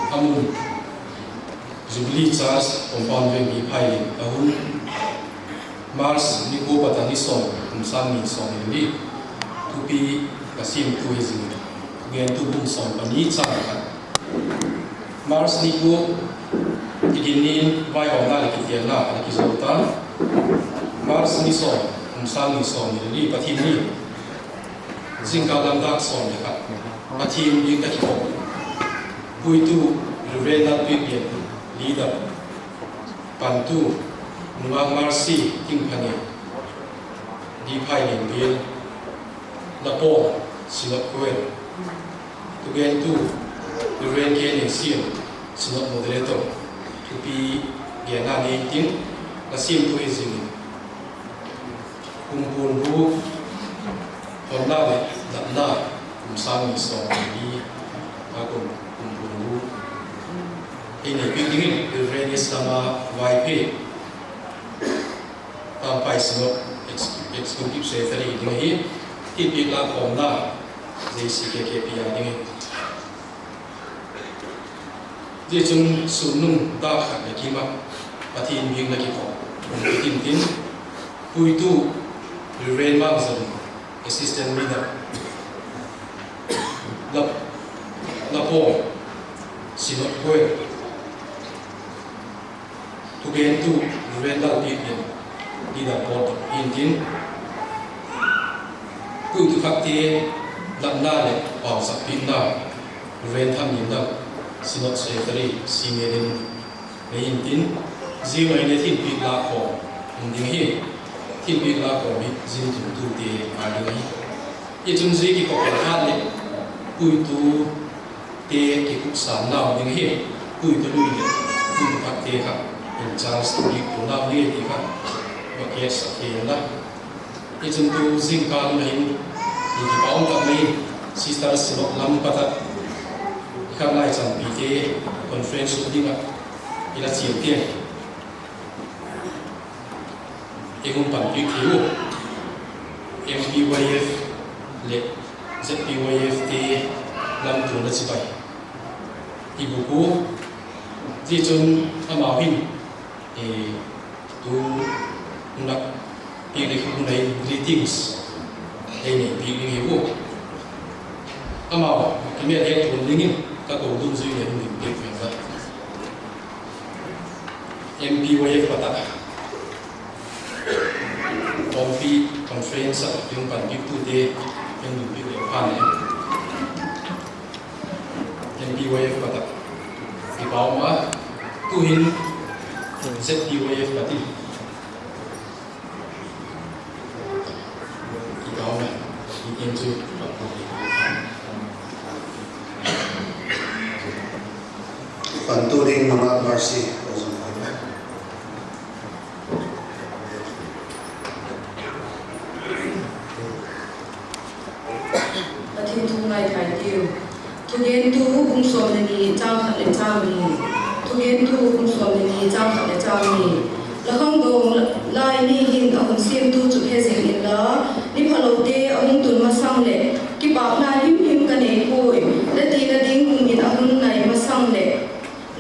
Amun, Jubilee Church, compound with D.Phailian Pastor, Mars, Nico Patani song, Sami song in the Thupi, siamtu hezing, Thugentu song, Pani Chawn, Mars Nico, Kitêlna, Vaihawmna, Kitêlna, Kitêlna, Mars ni song, Sami song in the PATHIANNI, ZINGKAL song, Pathin KIKHAWP, Puitu, B.IAKNA, leader, Pantu, Marsi, Tingpani, D.Phailian Bial, Lapo, Sinot Gual, Thugentu, Ken Sinot Moderator, Thupi, Giana 18, siamtu hezing, Kumpun Hornale, Natna, Sami song, Agun, Kumpun ini pingin Revenis nama YP sampai semua eksekutif sekretari ini tipe Vaihawmna ZIK ini dia cuma Sugnu dah lagi mak patin bing lagi kau tin Puitu Reven Mazan assistant leader lapo sinot koe Thugentu Renda Biak-In di dapur intin Puitu fakti lakna le pau sapinda Renda Minda sinot sekretari simerin intin ziu ai ne thin pi la kho ding hi thin pi la kho mi Thugentu te a ding hi i chun zi ki ko pen hat le Puitu te ki ku san naw ding hi Puitu lui le Puitu tak te kha in chance to ki ku naw le ti kha wa ke sa ke la i chun tu ZINGKAL na hin i ki baong ka mai sister sinok lam patat kham lai chan pi te conference dinga ila chiam te egum pan pi khiu MPYF le ZPYF te lam tu na chibai ibuku ji chun amao hin tu nak pi le khu nei greetings ei nei pi ling hiu amao kime he tu lingin ka ko dum zui le hin ke pe ba MPYF pata Thupi conference yung Puitu te yung Thupi le pan MPYF pata Vaihawmna tuhin ZPYF pati Vaihawmna into Panturing mga mercy. Thugentu kung som ni chang khat le chang ni Thugentu kung som ni chang khat le chang ni lahang dong lai ni hin a hun siamtu chu hezing in la ni phalo te ahung tun ma sang le ki ba na him him ka nei poi la ti na ding hun in ahun nai ma sang le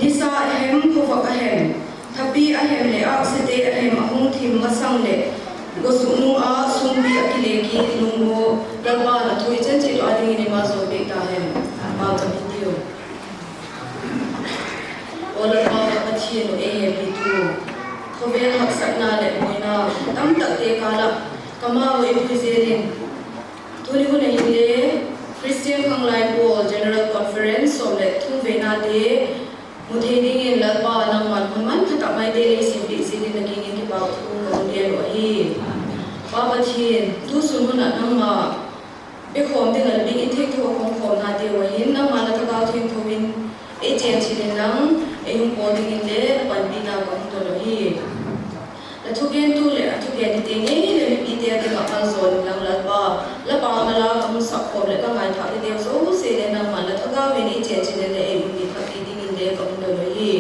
ni sa hem ko fa ka hem thapi a hem le a se te a hem ahung thim ma sang le go sunu a sumbi a ki le ki lungo dalba la thui chen chi a ding ni ma zo be ta hem ma ka video ola ma ka chien e he bitu khovel hak sakna le moina tam tak te kala kama we president tuni hu nei le Christian Khanglai Board General Conference so le thu vena de mutheni in lalpa nang man man khata mai de le sim bi sin ni ngi ngi ba thu no de lo hi ba ba chien tu sun hu na nang ma be khom de ngal bi in thek tho khom khom na de wa hin nang ma la ka ga thim thowin e chen chin nang e hum po ding in le pan bi na ko to lo hi la Thugentu le Thugen te nge le bi te de ka pan zon lang la ba ma la kam sak khom le ka ngai tha de so se le nang ma la tha ga we ni chen chin le e bi tha ki ding in le ko to lo hi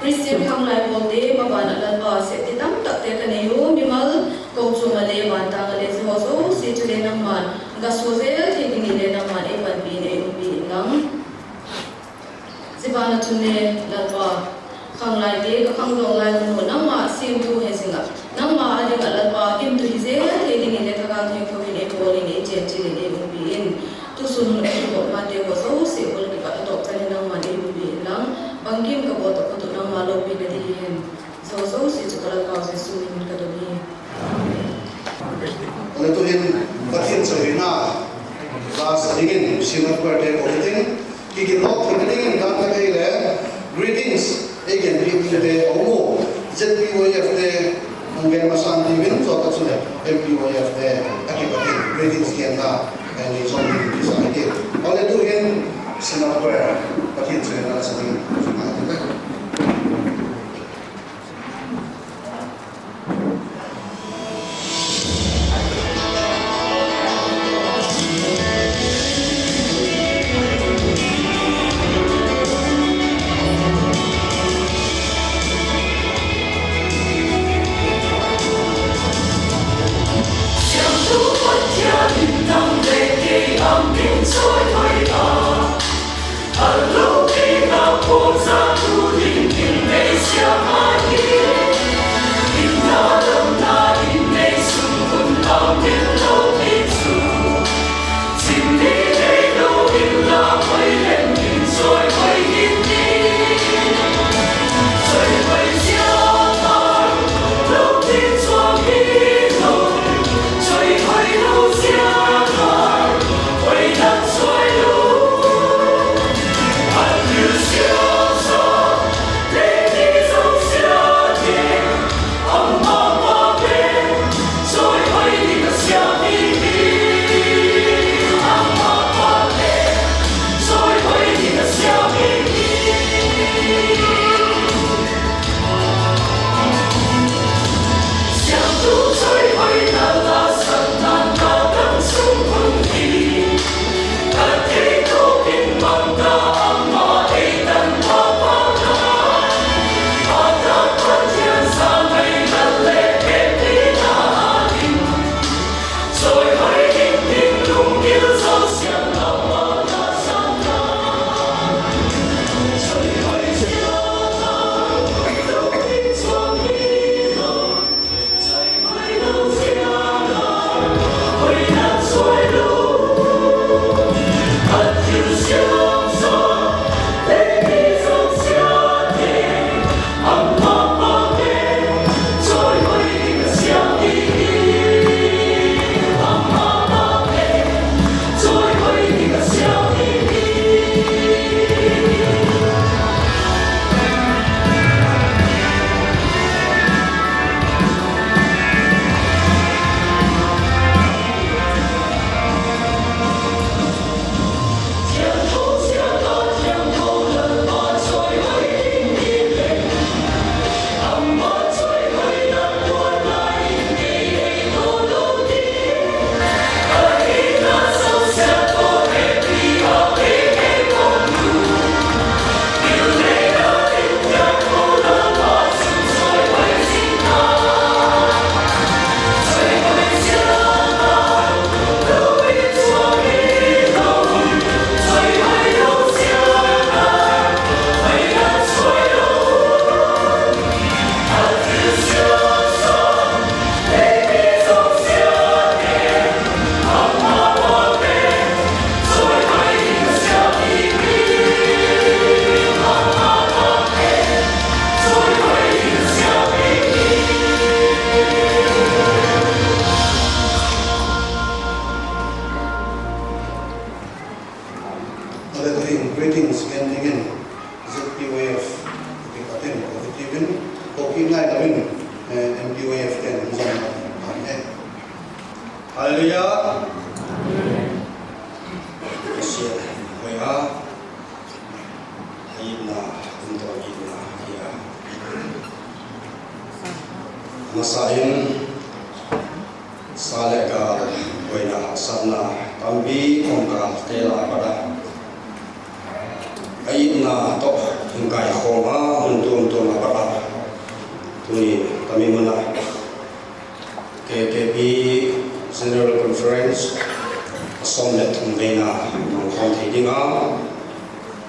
Christian Khanglai Board de ma ba na la ba se te tam tak te ka ne yo mi mal Kochuam le ban ta le so se chu le nang ma ga so ze the ding in le nang ma e pan bi ne bi nang Sibana chune lalwa Khanglai de ka khanglong lai no nang ma siamtu hezing nang ma ade ga lalwa kim tu hize the ding in le ka ga thim phowin e bowling e chen chi le bi in tu sun e ko ma de ko so se bol ki ka to ka ne nang ma de bi lang bangkim ka bo to ko to nang ma lo bi de di hen so se chu ka ka se su in ka do ni Oleh tu hin pathin sahina las dingin Singapore de auditing KIKHAWP dingin dan ka le greetings again people de omo ZPYF de mungkin masan divin so ta sune MPYF de akibatin greetings kian na and it's on this idea oleh tu hin Singapore pathin sahina seding Hãy subscribe cho kênh Ghiền Mì Gõ để không bỏ lỡ những video hấp dẫn Hallelujah. Siya kuya ayibna untuk ayibna ya. Masahin salega kuya sana tambi kongkal tela pada ayibna tok hingkai khoma untuk pada tuni kami mana KKP General Conference Assembly Thugentu Nongkhom Thedinga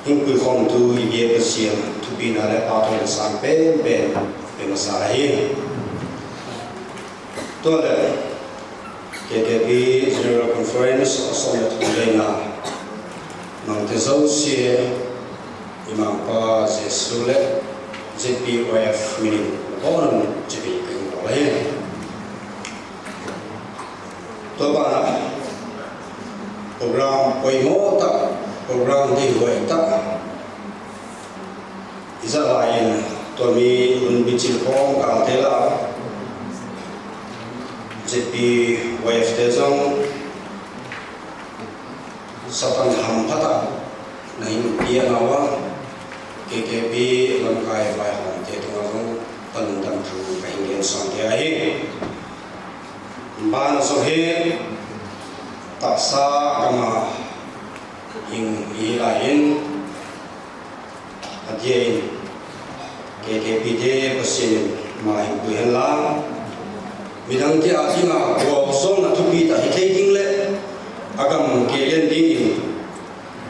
Hingpui Khom Tu Ibiak Siam Thupi na le Paton San Ben Masarahin Tole KKP General Conference Assembly Thugentu Nong zosia Imam Pa Jesule ZPOF Minim Bonan Jubilee Toba program Vaihawmna tak program D.Phailian Isa lain tomi unbicil kong Kitêlna ZPOF tezong satan hampata nahin BIAKNA KKP langkai Vaihawmna tetungazong tanundang tu kahinggen sangke ahin Bana sohe taksa kama hing ilahin hadiain KKP de pasin mahing Kitêlna midang ti atinga gual na Thupi ta hithei dingle agam kelen ding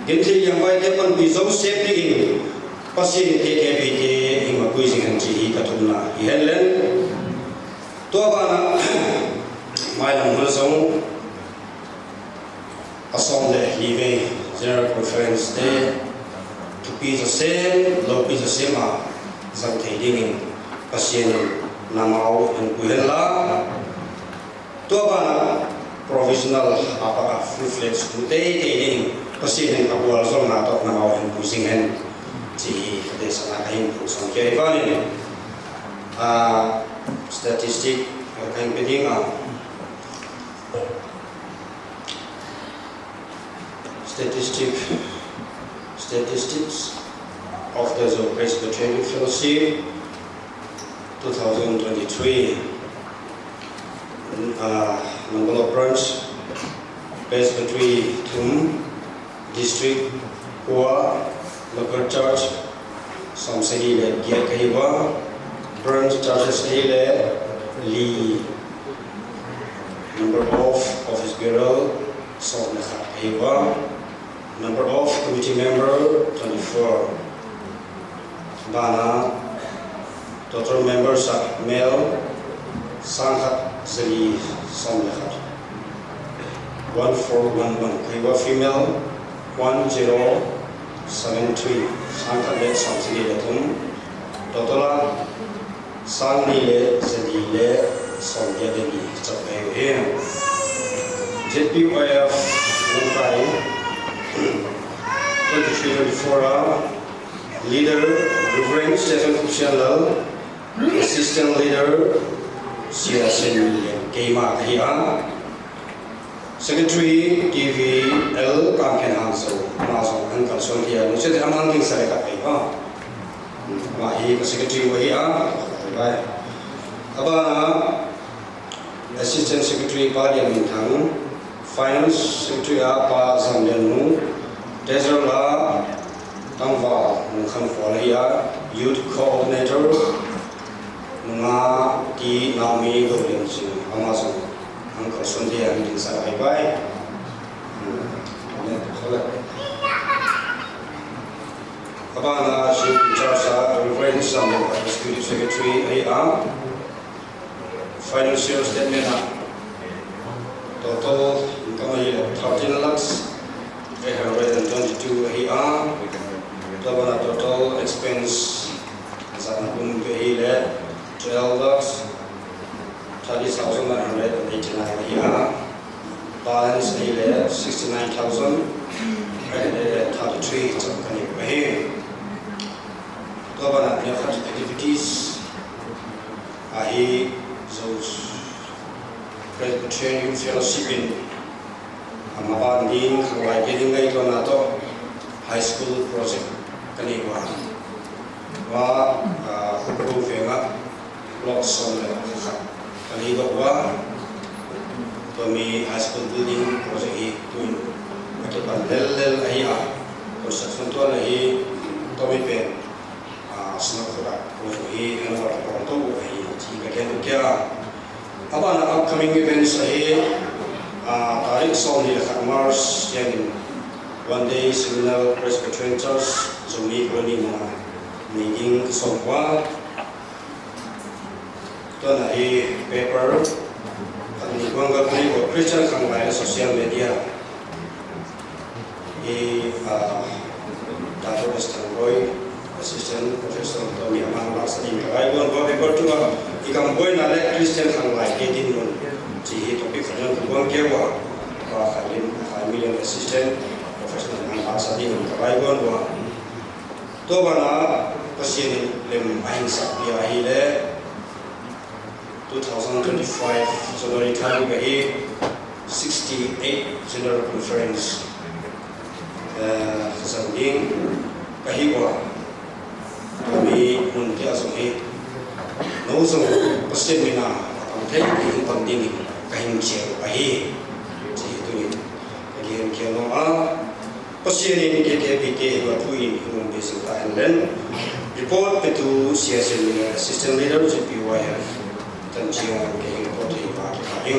genthil yang bai te pan pi zosia ding pasin KKP de hing mapui jing chi ka thumna helen to bana mai lang mazong Assembly Live General Conference de Thupi Josem Lopi Josema Zang Thei Ding Pasien Namau and Kitêlna Tuaba Provisional apa full-fledged Meitei Ding Pasien Gual na tok Namau and Puisingen Ji desa ahin pusang kaya Vaihawmna statistic kain peding Statistics of the Presbyterian Fellowship 2023 number of branch Presbytery Thum District Gual Local Church some city le KIKHAWP branch churches le Li number of office bureau some KIKHAWP number of committee member 24 Bana total members are male Sanghat Zali Somlechat 1411 KIKHAWP female 1073 Sanghat le Samsili Letum total Sangni le Zali le Somya Deni Chaphe ZPOF Meitei 23-24 leader Reverend Stephen Kochuam assistant leader Siasin Keima Kahia secretary DVL Kamken Hanso Mazong Uncle Sontia Nuset Amang King Sareka Kahia Mahi secretary Wahia Abana assistant secretary Parliament Finance Secretary Pa Zamdenmu, Treasurer Tangwa Mungkhan Kualaya, Youth Coordinator Nga Ti Naomi Golian Sing Amazon Uncle Sunday and Inside Bye. Abana Chief Charsa Reverend Samuel Executive Secretary A.R. Financial Statement Total income 13 lakhs 822 AR. Total expense 12 lakhs 30,989 AR. Balance 69,833 activities ahi Presbyterian Youth Fellowship in Amaban ding Hawaii getting ngay to na to high school project kaniwa wa hukru fenga blocks on the kaniwa wa to mi high school building project hi tuin ito pandel ahiya construction to na hi to mi pe snakura ko hi ano ra to hi chi ka ken kya aba na upcoming events ahi tarik som ni la Mars yang one day seminal Presbyterian Church zomi kroni ma meeting somwa to na hi paper ni gwanga kri ko Christian kang lai social media Dr. Western Roy Assistant Professor Tommy Amun Laksani Vaiguan ko paper tu ikam boy na le Christian kang lai ke dinmun ji topic khajan gwang ke wa million assistant professional Amun Laksani Vaiguan wa to bana pasien lem ahin sak dia ile 2025 January time gahi 68 General Conference Zanging kahiwa kami munti azongi nozong pasien mina thei ki panding kahing che ahi ji tu again keno pasien ni KKPT wa tui hum basic Thailand report to CSL assistant leader GPYF tanjiang ke poti ba ki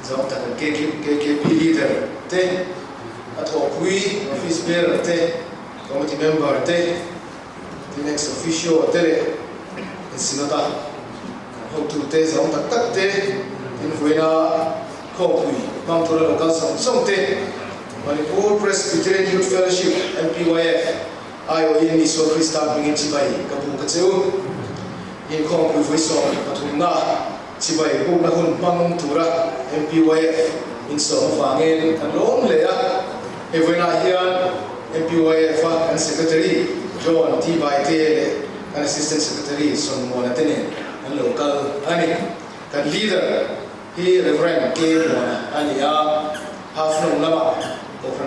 zong ta KKP leader te atho pui office bearer te committee member te the next official te sinata ho tu te zong tak te in huina ko pui mam tu local song te Manipur Presbyterian Youth Fellowship MPYF ayo in so Christa bingin chibai kapu kacheu in ko pui voice pathumna chibai ko na hun pang tura MPYF in so fangin along leya evena hian MPYF and secretary John D.Phailian and assistant secretary son mona tene and local ani kan leader he reverend K mona ani half no lama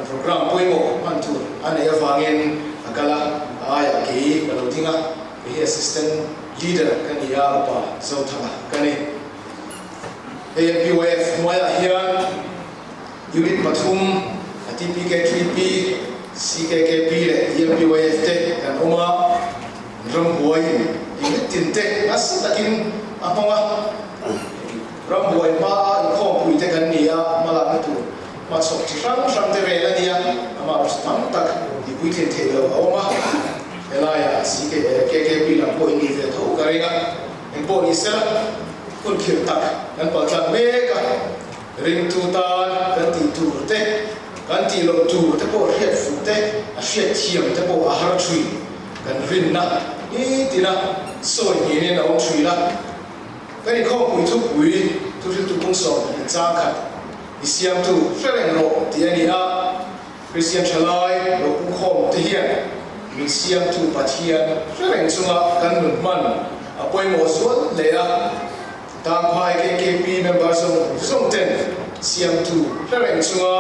program poimo mantur ani fangin akala aya ki kalotinga he assistant leader kan pa so thama kani MPYF moya hian unit pathum TPK 3P CKKP le MPYF te kan oma rambuai ingit tinte as takin aponga rambuai pa ko pui te kan nia mala tu masok chang te vela nia ama ustam tak di pui te lo oma elaya CKKP la po ingi te tho karinga en po ni sela kun khir tak kan pa tla meka ring tu ta kan ti tu te kan ti lo tu te po riat fu te a riat thiam te po a har thui kan rin na ni tina so ni ne na thui la kan i kho pui tu kung so ni cha khat i siamtu fereng ro ti ani a Christian chalai lo kung khom te hian mi siamtu pathian fereng chunga kan nun man a poi mo suan le a tang phai KKP members song ten siamtu fereng chunga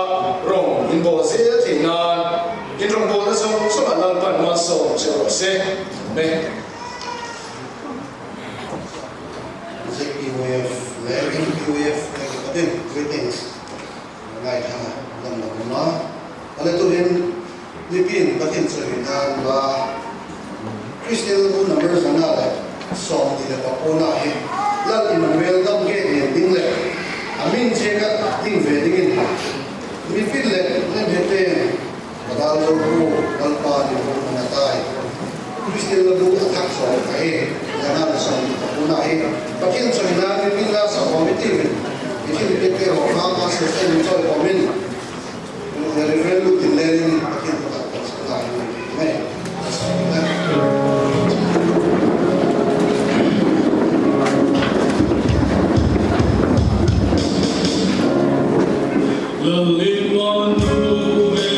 rong in bo zel thinan in rong bo na song alang pan ma so chero se me ZPWF MPWF kaden greetings right ha lam ma ale to hin lipin patin servitan ba Christian numbers na la song di la pona he lal Emmanuel dam ge ding le amin che ka ding ve ding in mi pin le hete badal lo ko kalpa ni ko na tai Christian lo du attack so ka he yana na song pona he patin servitan mi pin la sa committee ikin pe ho ma se se ni so komin the reverend lu tin le ni patin ko ta me Hãy subscribe cho kênh Ghiền Mì Gõ để không bỏ lỡ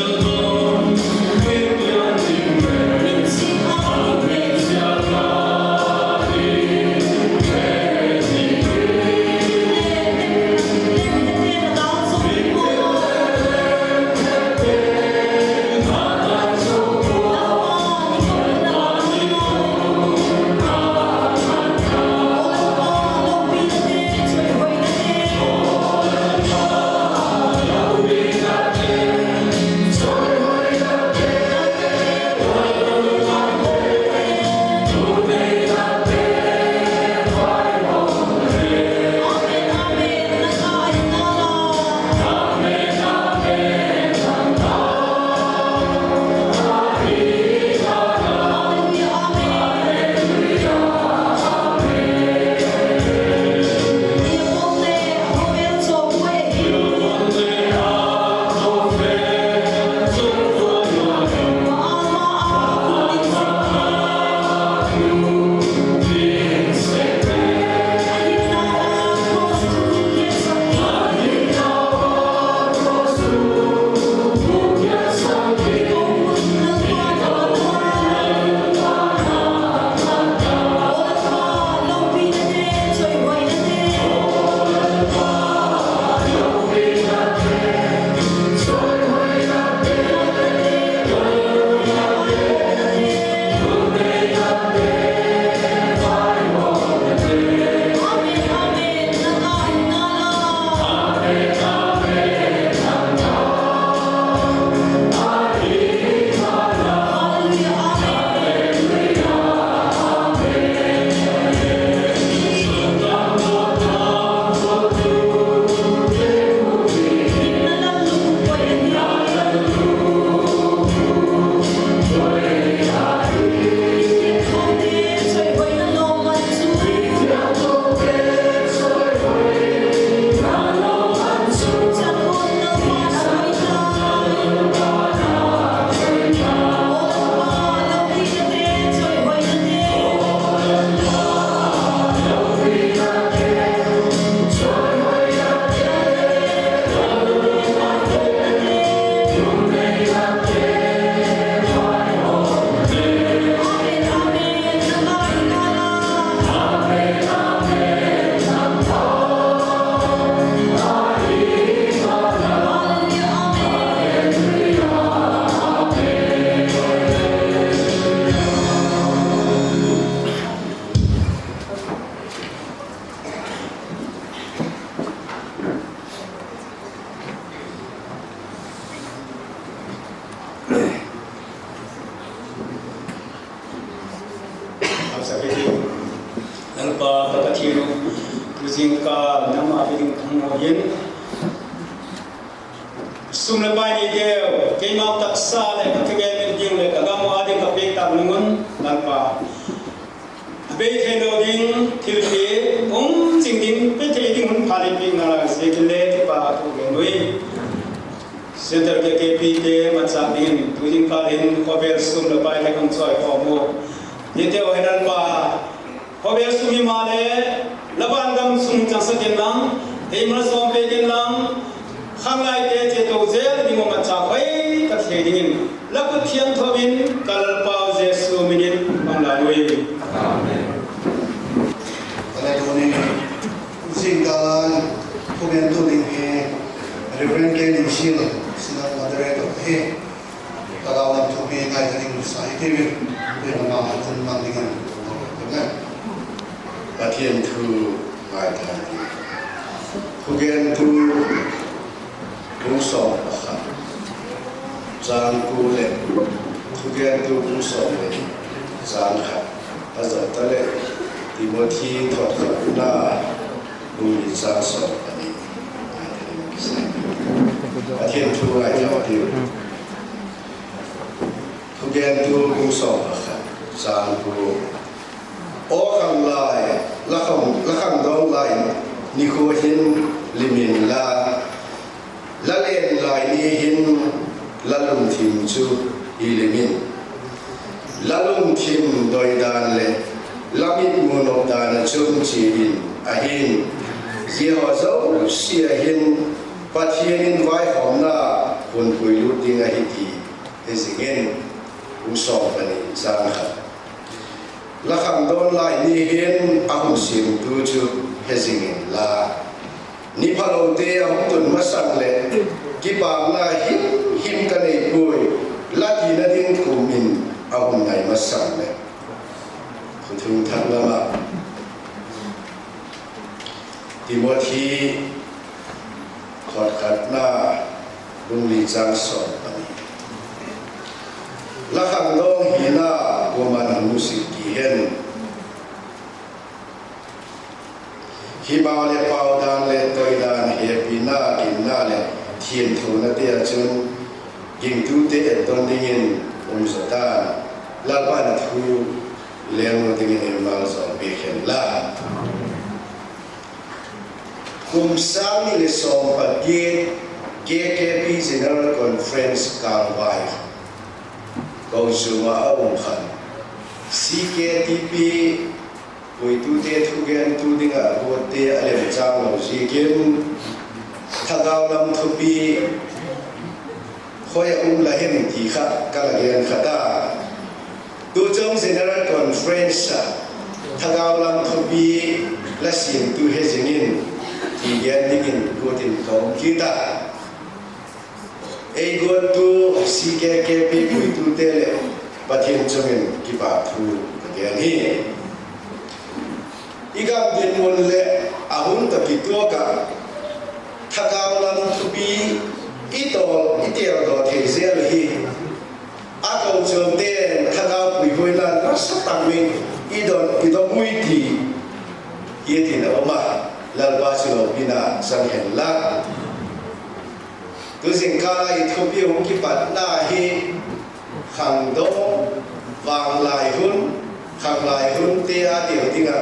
alpa pakathiru ZINGKAL nama abiding khangoyin sumna bani deu keimau taksa le pathage ding le kagamo ading kapek tak ningun nalpa abe thelo ding thilpi jingding pe theding hun phali ping nala sekile pa to genoi center ke kepi de macha ding ZINGKAL in kober sumna bani kang choi ko mo yete ohenan pa kober sumi male laban gam sum chasatin lang heimra som pegen lang khanglai te che to zel dingo macha khoi ka theding lakut thiam thobin kalal pau jesu minit bangla noi amen Alai ZINGKAL Thugentu ding he Reverend Ken Shil sina moderator he kagawan Thupi kai thaning sahiti we ma kun mang ding PATHIANNI Vaihawmna Thugentu Bungso Bakha ZINGKAL Thugentu Bungso ZINGKAL Azatale Timothy Thotkna Bumi Zaso Ani PATHIANNI Vaihawmna Thugentu Bungso Bakha ZINGKAL o khang lai lakhang dong lai ni ko hin limin la len lai ni hin lalum thim chu ilimin lalum thim doi dan le lamit monop dan chum chi in ahin zio zo sia hin PATHIANNI Vaihawmna kun Puitu ding a hiti hezing usop ani ZINGKAL lakhang don lai ni hin ahum siamtu chu hezing la ni phalo te ahum tun masang le ki pam na him ka nei pui la ti na ding kumin ahum nai masang le thung thang lama Timothy Thotkna bungli jang son ani lakhang dong hina woman musik kihen himale paudan le toidan hepina kinna le thien thuna te chun gingtu te don dingin umsatan lalpan thu leng dingin mal so bekhen la kumsami le som pagit KKP General Conference Kalwai Kochuam Amun CKTP Puitu te Thugentu dinga bote alem chang lo zikin thagaw lam Thupi khoya lahin ti kha kalagen khata tu chong General Conference thagaw lam Thupi la siamtu hezingin ti gen dingin gotin kaum kita go to CKKP Puitu tele PATHIANNI chongin kipa thu kagani igam dinmun le ahun ta kituak thagaw lam Thupi itol itel do thezel hi akau chomte thagaw Vaiguan rasatangmin idon muiti yetin oma lalba chulo bina sanghen la ZINGKAL Thupi hong ki pat na hi khang do wang lai hun te a tiu tinga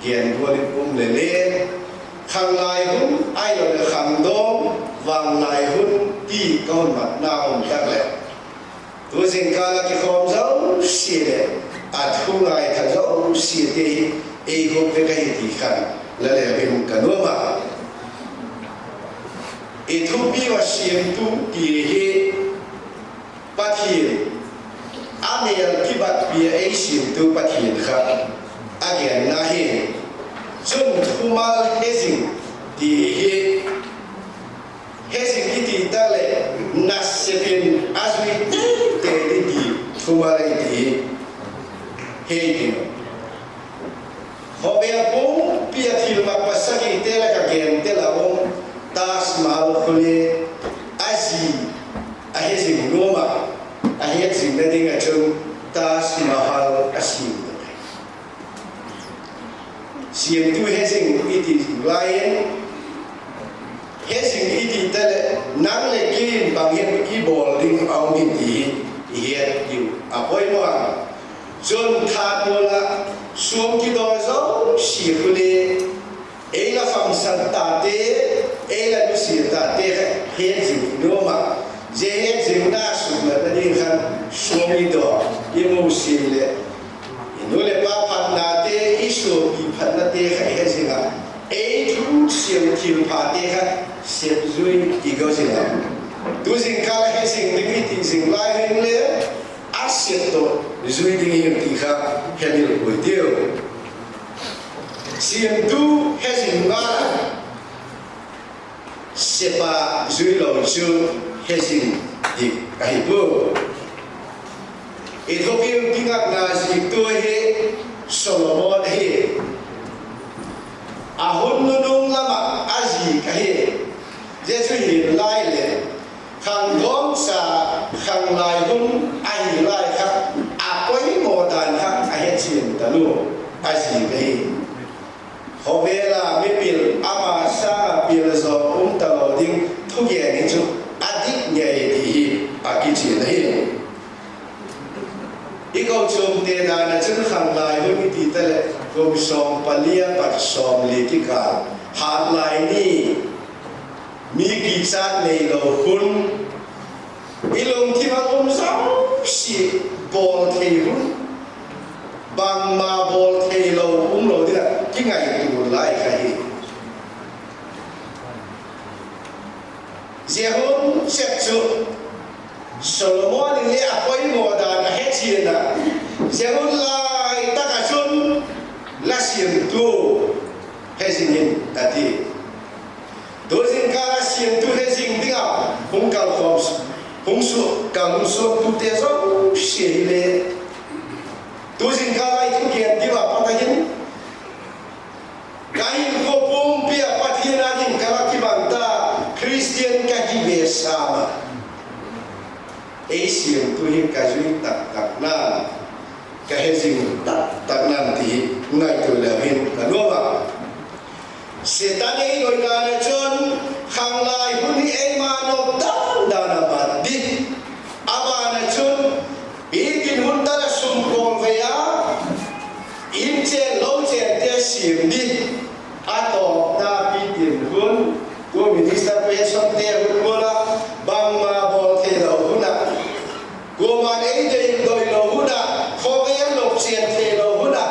gen bolin le le khang lai hun ai lo le khang do wang lai hun ti kon mat na om tak le ZINGKAL ki khom zo si le a thu ngai tha zo si te e go pe kai ti khan la le him kanoma Thupi wa siamtu ki he PATHIANNI amel kibat pi ai siamtu PATHIANNI kha again na he chun thumal hezing ti he hezing ti dale nasepin azwi te di thumal ti he dino hobel pum pi athil ma pasagi te la ka gen te la om tas mahal kule azi ahezing noma ahezing na ding achum tas mahal asim siamtu hezing iti lain hezing iti tele nang le kim bangin i bol ding au iti hiat yu apoi mo chon tha mola suam ki do zo si khule ela function ta te ela nu si ta te hezing no ma je hezing na su na ding khan suam ki do yemu si le nule pa phan na te isu bi phan na te khai hezinga e thu siam thil pha te kha sep zui i go zinga tu zingkal hezing ding ti zing lai heng le a sep to zui ding hi ti kha henil pui tiu siam tu hezing ma sepa zui lo chu hezing di kai bu Ethiopia tingkat na situ he Solomon he ahun nunung lama azi kahe jesu hi lai le khang dom sa khang lai hun ai lai kha apoi modan kha ahe chin tanu azi kahe hobela mipil ama sa pil zo talo ding thugen ni chu adik nyai di akichi nahi Kochuam te na na chen khang lai hun ti tele gom som palia pat som li ki ka hat lai ni mi ki chat nei lo hun ilong ti ma gom sao si bol thei hun bang ma bol thei lo lo dia ki ngai tu lai ka hi Jehon sep chu Solomon ni apoi modan hechina Jehon lai takachun la siamtu hezingin tadi dozin kala siamtu hezing dinga hungkal khoms hungsu kamsu putezo shile dozin kala itu kian diwa patahin kain kopum pia pathianni kala kibanta Christian kahibe sama Asian tu hi kajui tak na kahezing tak nanti ngai tu lawin kadua setan ei loina chon khang lai huni ei mano dan dana badi abana chon ikin hunta sum kong veya inche lo che te sim di ato na bitin hun ko minister pe som te hukola bang ma bol te lo huna Goma ei de doi lo huna khogem lok chen the lo huna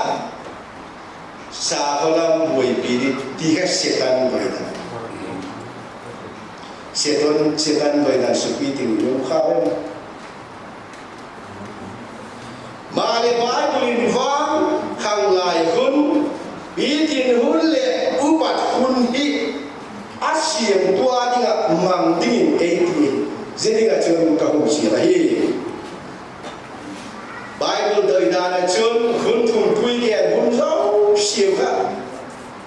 sa kolam bui pi ti ka setan boi da setan boi da su pi ting yo khawen ma le bai bulin wang khang lai hun pi tin hun le upat hun hi asiam tua dinga mang ding ei ti zedinga chon ka hu si la hi Bible đời đàn chun khun thùng tui kian hun rau siêu khá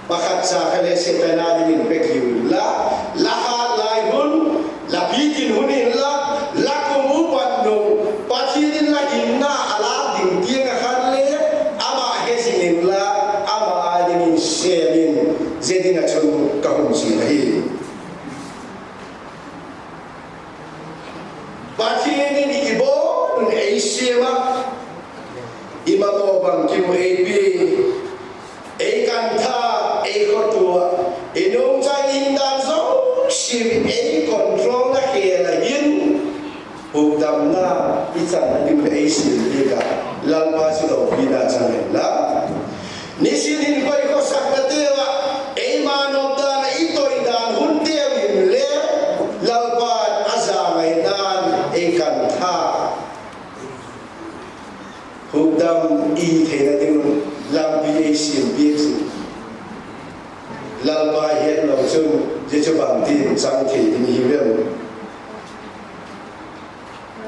bakhat sa khale se tana din pe kiu la ha lai hun la pi tin hun in la ko mu pat no pa thi din la in na ala din tiang khan le ama he sing la ama din se din zedinga chun ka hun si hi pa thi din ibo ei siama Imato bang kimu ebi, ekanta, ekotua, enong cai indan zo, sim e control na kela yin, hukdam na isan na kimu eisin ika, lalpa sudah bina jangan la, nisilin koi ko saknatewa, e manobda na ito idan huntewin le, lalpa azamay dan ekanta. Hukdam i thei ding lampi asian biếc lalpa hian lo chung je chu bang tin chang thei din hi rem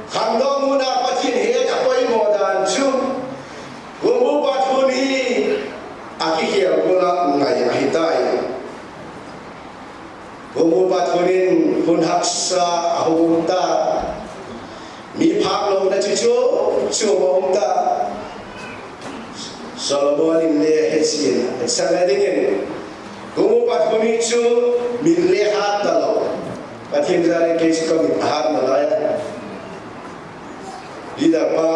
khang do mu na pathin he ta poi mo dan chu wo mu pa thun hi a ki hial ko la ngai a hi tai wo mu pa thunin hun haksa a hum ta mi phak lo na chu chu mo ta Solomon in le sin sana dingin gumu patuni chu min le hat talo pathin jare ke ko min hat malaya lida pa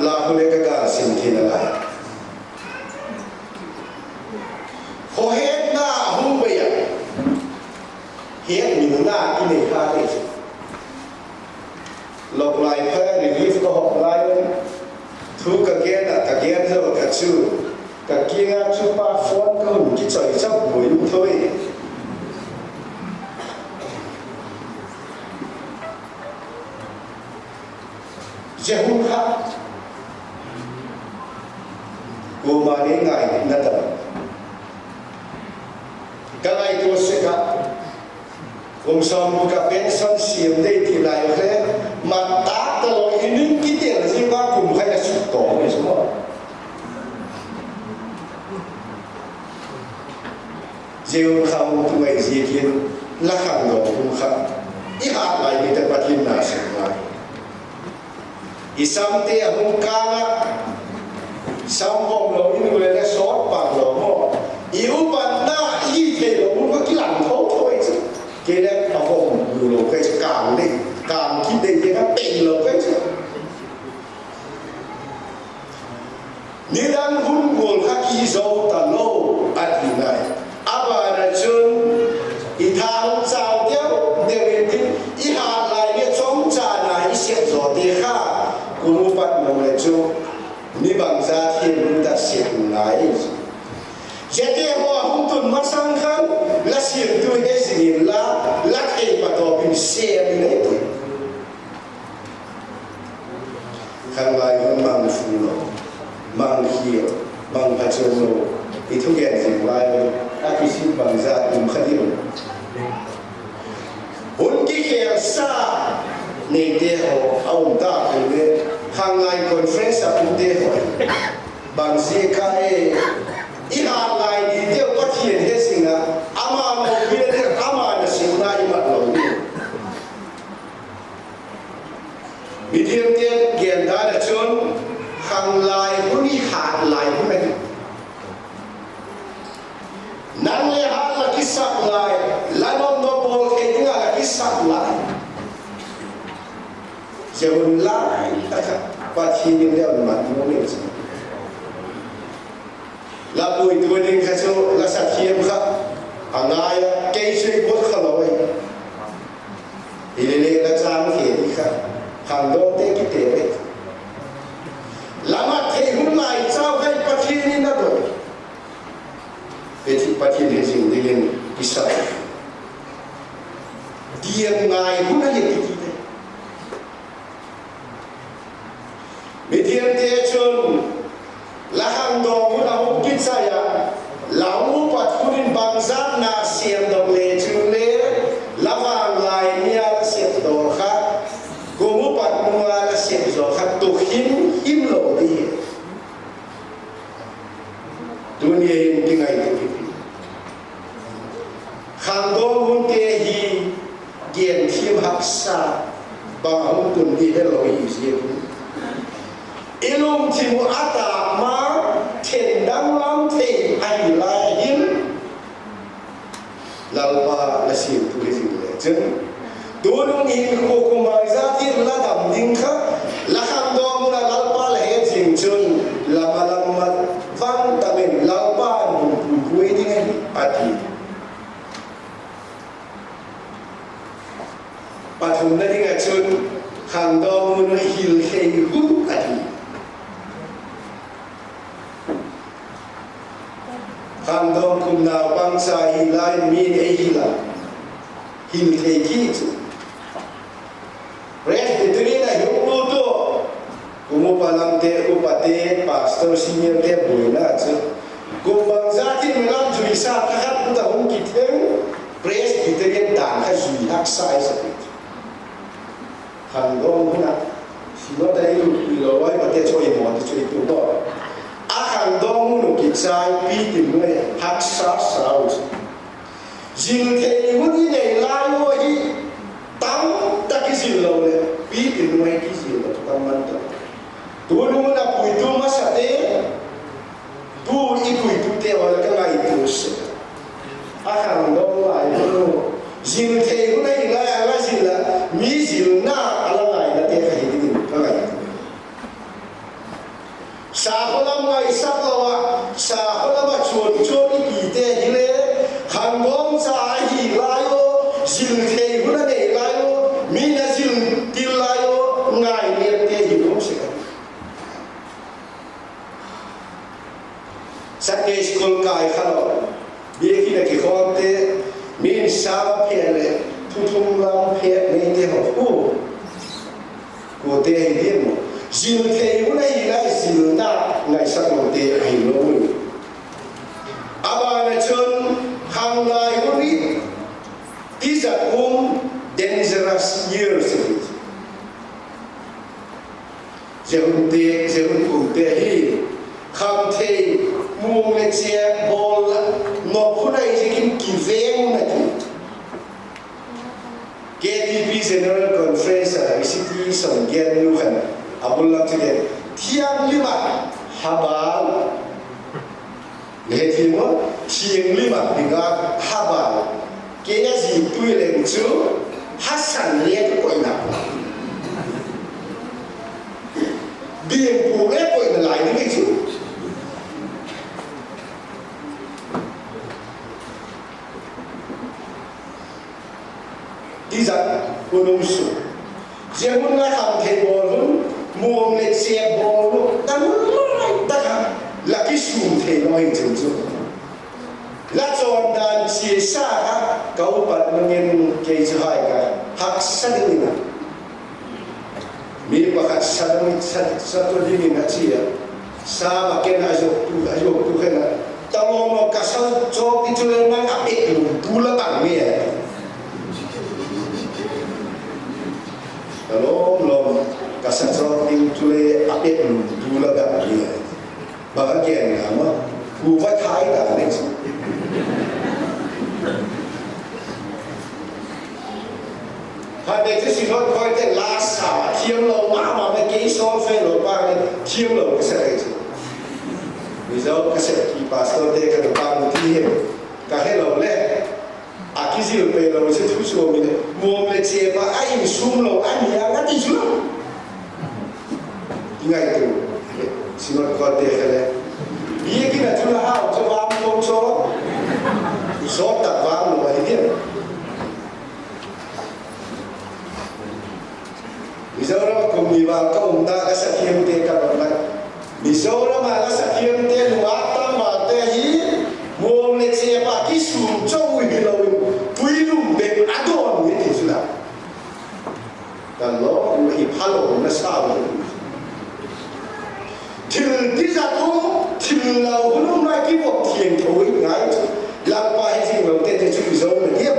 la hule ka ga sin thina la ho het na hu be ya het min na ki ne ha te lok lai pha relief ko hop lai thu ka gen zo ka chu ka kinga chu pa phone ko ki choi chap boi lu thôi jehun kha ko ma ne ngai na ta ka ngai to se ka som ka pension siam dei ti lai khe ma ta ta lo inin ki te la ji ba kum khai la su to me so jehun kha mu tu ngai ji kin la khang lo kum kha I ha lai ni ta pathin na se mai isam te ahung kanga sam bom lo in le le sot pa lo mo iu pan na I the lo mu ko ki lang tho thôi chứ ke le a hom lu lo ke kang ni kang ki de ye ka pen lo ke chứ ni dan hun gol kha ki zo ta lo at ni nai aba na chun I thang chao deu de tin I ha lai ni chong cha na I se zo de kha Guru pat mo le chu ni bang za thiên ta siam lai jete ho hung tun ma sang khan la siam tu hezing la thei pa to bin se mi nei tu khan lai hon mang fu lo mang hi mang pa chu lo I thu gen jing lai a ki sim bang za tum khadi lo hun ki khe sa nei te ho au ta ku le hangai conference apu te ho bang se khai I ha lai ni te pathian hezing ama mo bi le ama na sim na I mat lo ni Medium te gen da da chon hang lai huni hat lai hu nang le ha la ki sak lai la no bol ke dinga la ki sak lai jehun lai ta pathin ni le mat mo ni la Puitu ding kha so la sa thiam kha angaya ke sei bot kha lo ai ile la chang ke ni kha hang do te ki te le lama the hun lai chao kai pathin ni na do Peti pathin hezing ding ki sa diam ngai hun ai ki ki Medium te chun la hang do mu na hu kit sa ya la mu pat kunin bang zat na siam do le chu le la wang lai nia la siam do kha ko mu pat mu la siam do kha tu him lo di dunia in ngai tu hang do hun te hi gen thim hak sa ba hu tun di hello I ji ilum thimu ata ma then dang lam thei ai la hin lalpa la sim tu hi le chen donung in ko ko mai za ti la dam ding kha la kham do mu la lalpa la he jing chun la malam mat van ta men lalpa bu hui ding ai ati pathum na ding a chun kham do mu no hil hei hu ati Kham dom kum nào bang sa hi lai mi ei hi la hil thei ki chu presbytery na hu lu to kumu palam te upate pastor senior te boina chu kum bang za tin lam jui sa ka khat ta hum ki theng presbytery dan kha jui hak sai sa kham dom na si lo dai lu lo wai pa te choi mo te choi tu to Hang dong nu ki chai pi tin noi hak sa sao jing thei mu ni nei lai mo hi tam ta ki jil lo le pi tin noi ki jil lo tam man ta tu nu na Puitu ma sa te tu I Puitu te te hi diem zil thei u nei lai zil na ngai sak lo te hi lo aba na chon hang lai u ni these are dangerous years Jehun te hi kham thei mu le che bol no khunai jikin ki veng na ki KTP General Conference ICT Songgen Luhan Abullah Tigen Tiang lima habal Lehimo Tiang lima Binga habal Kaya zitu leng chu Hasan lihat koi nak Biang pule koi na lain ni chu Dizat gunung su, jangan nak hamthei bolu, muang le siap bolu, dan mulai tak lagi sumthei noi jenju. Lacuan dan siasa kau pat mengin kejuhai ka hak sadina. Mil pakat sadang satu dini ngacia, sama kena ajok tu kena. Tahu mau kasal jok itu lemang apik lu, dula bang ni. Kalau belum kasar itu le apik lu dula gak dia bahagian nama buat thai dah ni hadai tu si lot kau itu lasa tiang lo mama mereka isom fe lo bang tiang lo kasar itu misal kasar ki pastor dia kata bang tiang kahel lo le Aki zil pe lo se tu so mi mo le che ba ai sum lo ani ya ngati su ingai tu sinot ko de kale ye ki na tu la ha to ba mo cho so ta ba lo ba dia misora ko mi ba ka da ka sa thiam te ka ba misora ma la sa thiam te wa ta ma te hi mo le che ba ki su cho wi lo Puitu be adon ni sudah. Dan lo ini halo nasab. Til dijatu til lau belum lagi buat tiang koi ngai. Lampa hezing lo te cuci zon dia.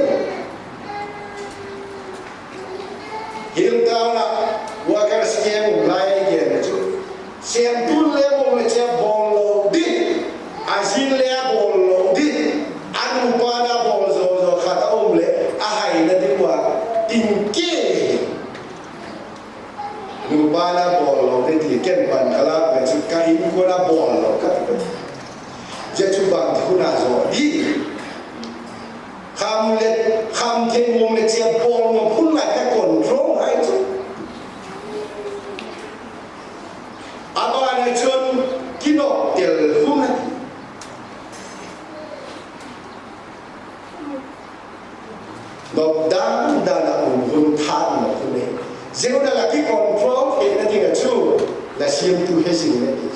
Hidup tahu nak wakar sekian mulai dia tu. Siamtu le mo macam bolo di, ahin le bolo di, anu pada bolo kata le ahin nanti buat tinggi nubana bolo nanti ken ban kalau macam kain guna bolo kata jadi bang guna zodi kam tengok macam bolo pun macam kontrol itu apa ada cun kino telefon dan umum tan ni. Jauh dah lagi kontrol, kita tinggal tu, lah siamtu hezing ni.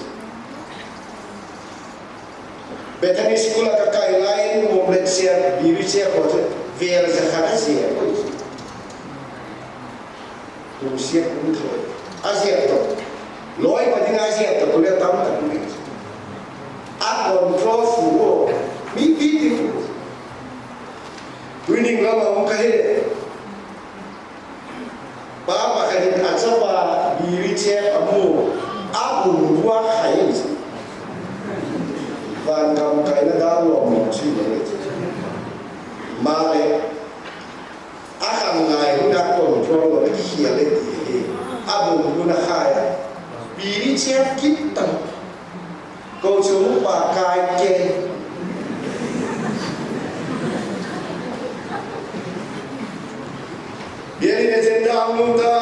Betani sekolah kakak lain, murid siap, biru siap, macam biar sekarang siap. Tu siap kontrol, siap tu. Loi pada siap tu, boleh tahu tak ni. Kontrol full, mimpi tu. Winning lama mungkin Bapa kali acaba birice Amun buat khai Van kamu kaina dalu mungkin maleh akan ngai udah kontrol lagi hiale Amun guna khai birice kita Kochuam pakai ke Biar ini jendang muda,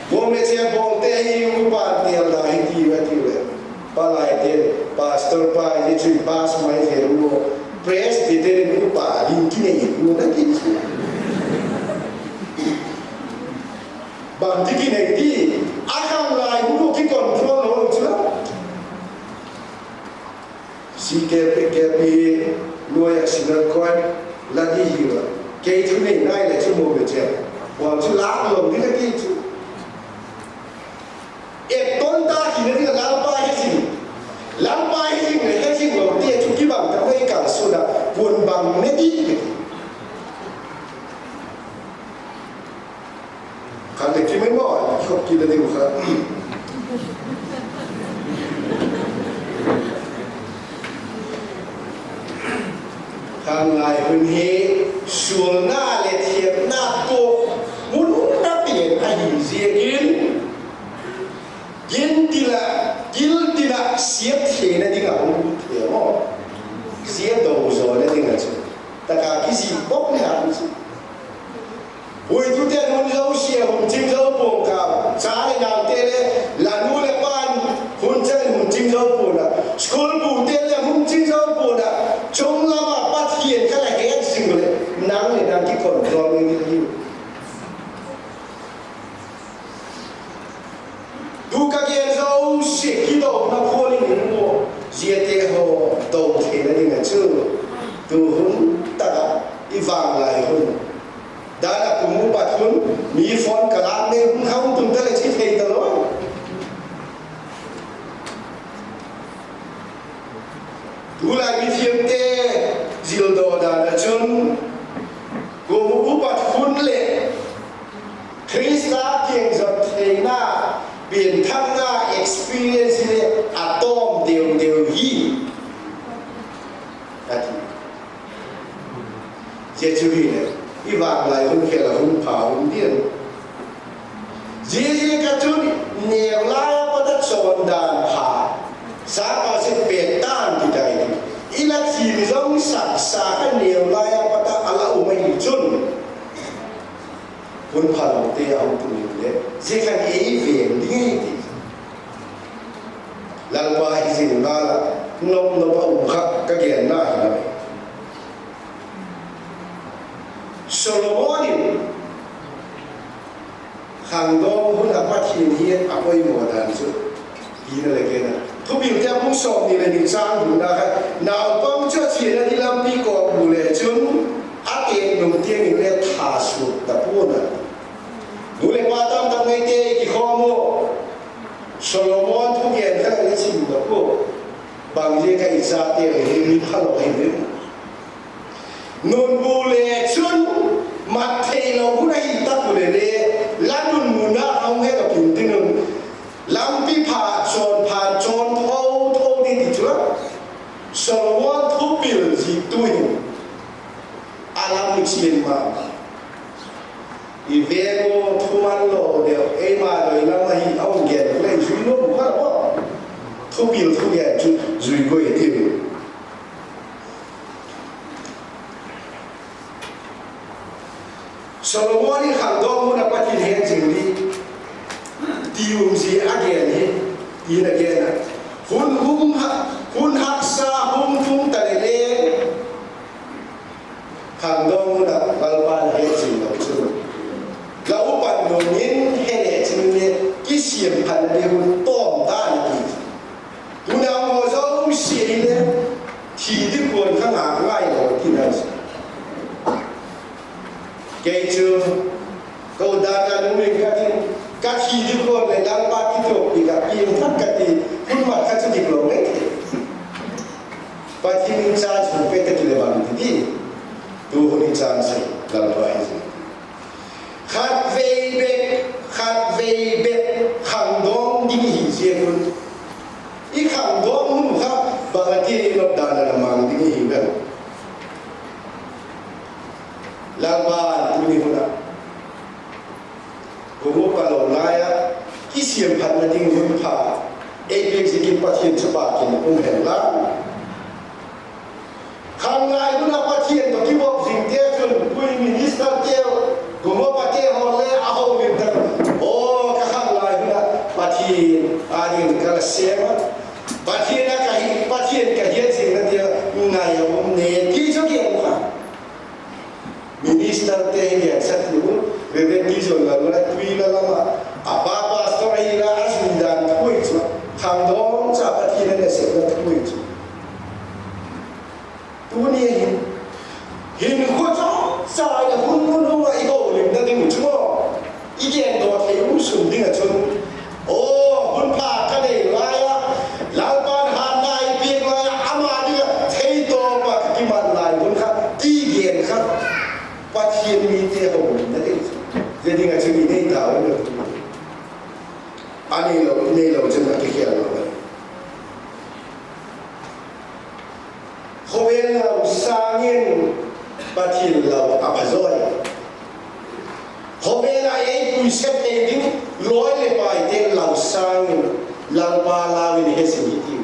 boleh saya bolte hi ubat dia dah hidup hidup. Balai dia pastor pa ini cuma pas mai heru, pres dia ni ubat lingkin ni muda kita. Bang tikin ni akan lai muda kita kontrol orang tu. Si kepi luar sinar kuat lagi hilo. Kau tu ni naik le cuma macam. Waktu lalu ni lagi tu, บังไม่ดีขันเด็กที่ไม่น้อยชอบกินอะไรกูครับทางไงเป็นเฮส่วนหน้าเลยเทียบหน้าโตมุนหน้าเปลี่ยนไอ้เสียกินทีละเสียเทียนนี่ก็ผมเทียบเสียโดโซนี่ก็จะแต่การที่สิบอกเนี่ยโอ้ยทุกท่านมันเราเสียผมจริงเราปงกับสายดาวเตะเลยหลานนู้นเลยบ้านคุณเจ้าผมจริงเราปงนะสกุลปูเตะเลยผมจริงเราปงนะจงละมาปัดเขียนแค่ละเห็นสิ่งเลยนั่งเลยนั่งที่คนรอเลยที่ดูกันเกี่ยวเราเสียกี่ดอกนักคนนี่โม่เสียเตะหัวดอกเขียนนี่ไงชื่อดูหุ่นตะกับอีฟังไรหุ่นด้านกุมุปัดหุ่นมีฟอนกระลาเนี่ยหุ่นเขาตุ้งแต่ละชิ้นเท่ตลอดดูแลมีเทียมเตะจิลโดดานจนกุมุปัดหุ่นเละคริสต์เกียงจับเทน่าเปลี่ยนทั้งหน้า experience เลยอะตอมเดียวฮีนั่นเจ้าจุลีเนี่ยอีบางหลายคนเขียนหุ่นผาหุ่นเดียนเจ้าก็จุลีเนี่ยลายก็จะสอนดานผาสาขาเสเปลี่ยนด้านที่ใดอีลักษีมิจงสักสาขาเนี่ยลายก็จะอะไรอุไม่จุนหุ่นผาเราเตี้ยเอาตัวนี้เลยเจ้ากันเอเวียนดีหลังว่าอีสิ่งนั้นละนมเอาขับก็เกี่ยนหน้าเห็นไหมโซโลมอนขังดองหุ่นอัปทีนเฮียอัปไว้หมดแล้วสุดดีนั่นเลยนะทุกอย่างที่ผมสอนนี่เลยนิ่งสร้างหุ่นนะครับนาวปั้มเชื่อเชียร์ที่ลำปีกอบบุเล่จนอาเองนุ่มเที่ยงนี่เลยทาสุดตะพูนะดูเลยว่าตั้งแต่ไม่เตะกี่ข้อมูโซโลมอนทุกอย่างที่เราชิมตะพูบางทีก็อิจฉาเตะเห็นมีพลังเห็นไหมนุ่นบุเล่จนมาเทเราผู้ใดตัดบุเล่ล้านนุ่นมุนาเอาให้กับผู้ที่นุ่นลำปีผ่าจนโทดีที่จุดโซโลมอนทุบปีลจีตุยอาลามิชินมาอีเวโกทุมันโลเดียวเอมาโดยลำให้เอาเงินเลยจุยโลบุคคลว่าทุบปีลทุกอย่างจุยก็ยังดีโซโลมอนนี่ขังดองมันปัจจัยเห็นจริงดีที่อุ้มสีอาเกนนี่ที่นักเรียนนะหุ่นหักษาหุ่นทุ่งตะเลขังดองมันบาลบาลเห็นจริงเราชื่อเราปัจจุบันนี้เห็นจริงเนี่ยกิเสียมพันเดียวต้มได้ดีดูแนวโมเสสเสียเนี่ยที่ที่ควรข้างหลังไล่เราที่นั่นเกจูก็ดารานุ่มก็ที่ที่คนในด้านปากิโตปีกับปีนทักกันดีคุณมาคัดจุดลงเลยปาที่นิจาสุเปตกิเลบันที่ดูคนนิจาสิลำบากสิขัดเวเบขังดองดิ้งหิเสียคุณอีขังดองมุ่งครับบางทีเราดารามังดิ้งหิแบบลำบากที่นี่คนละผมว่าเราไล่ที่เสียงพันนั่นเองหุ่นผาเอเพ็กซิกินปัจเจียนฉบับกินองค์แห่งล้านข้างในหุ่นปัจเจียนตัวที่บอกสิ่งเดียวจนคุยมินิสเตอร์เดียวผมว่าปัจเจียนเขาเลยเอาเงินตั้งโอ้ข้างในหุ่นปัจเจียนอันนี้ก็เสียมั้งปัจเจียนนะก็ฮิปัจเจียนก็เห็นสิ่งนั้นเดียวไงผมเนี่ยที่จะเกี่ยวกับมินิสเตอร์เดียวสักทีRevenue lalu Thupi lama apa pastor ira asmidan Puitu kandong capat hina nesek Puitu tu ni hin Kochuam saya hun ibu lim nanti muncul ikan dua thei usum dengan cun oh hun pak kane laya lalpan hanai pieng laya ama dia thei to pak kiman lai hun kat pathian Meitei ho na le je dinga chumi nei ta o le ani lo nei lo chen na ke kia lo khovel lo sangin pathian lo apazoi khovel ai pui set e ding loi le pai te lo sangin lang pa lawin hezing ti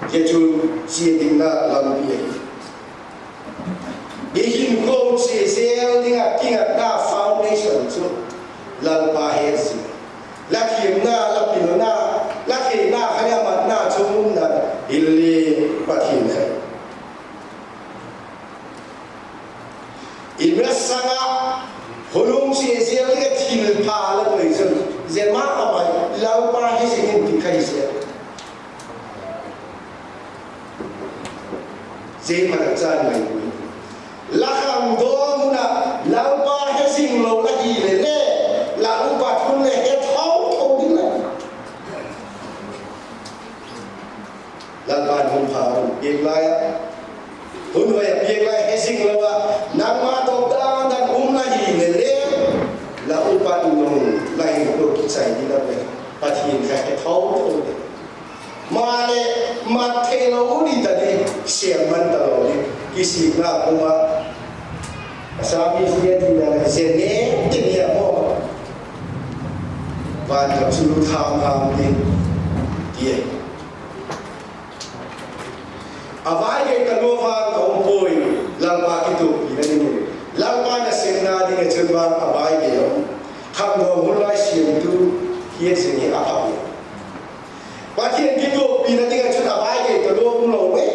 je chu si ding na lam pi Bikin kau sel dengan tingkat na foundation tu lalpa hezing, laki na kaya mat na cumun na illi pathin hai. Imras sanga hulung sel dengan til pala tu itu, zema apa lalpa hezing ini kai sel. Zema kerja ni. Lakam domuna lalpa hezing lo lagi lele la upat pun le het hau thau ding la lalpa hum pharu piek lai hun wa piek lai hezing lo wa nama to dan lagi lele la upat no lai ko kisai di la pe pathin ka het hau thau ding maleh mathe lo di tadi siaman talo ni kisi na kuma Asami dia tidak zene dia mo banกับสุธามdin dia avai ke kalova ko poi langpa kitu ini langpa na senna din chunwa avai ke kham no mulai siamtu hezing ni apa pathian kitu pina din chun avai ke kalo mulo we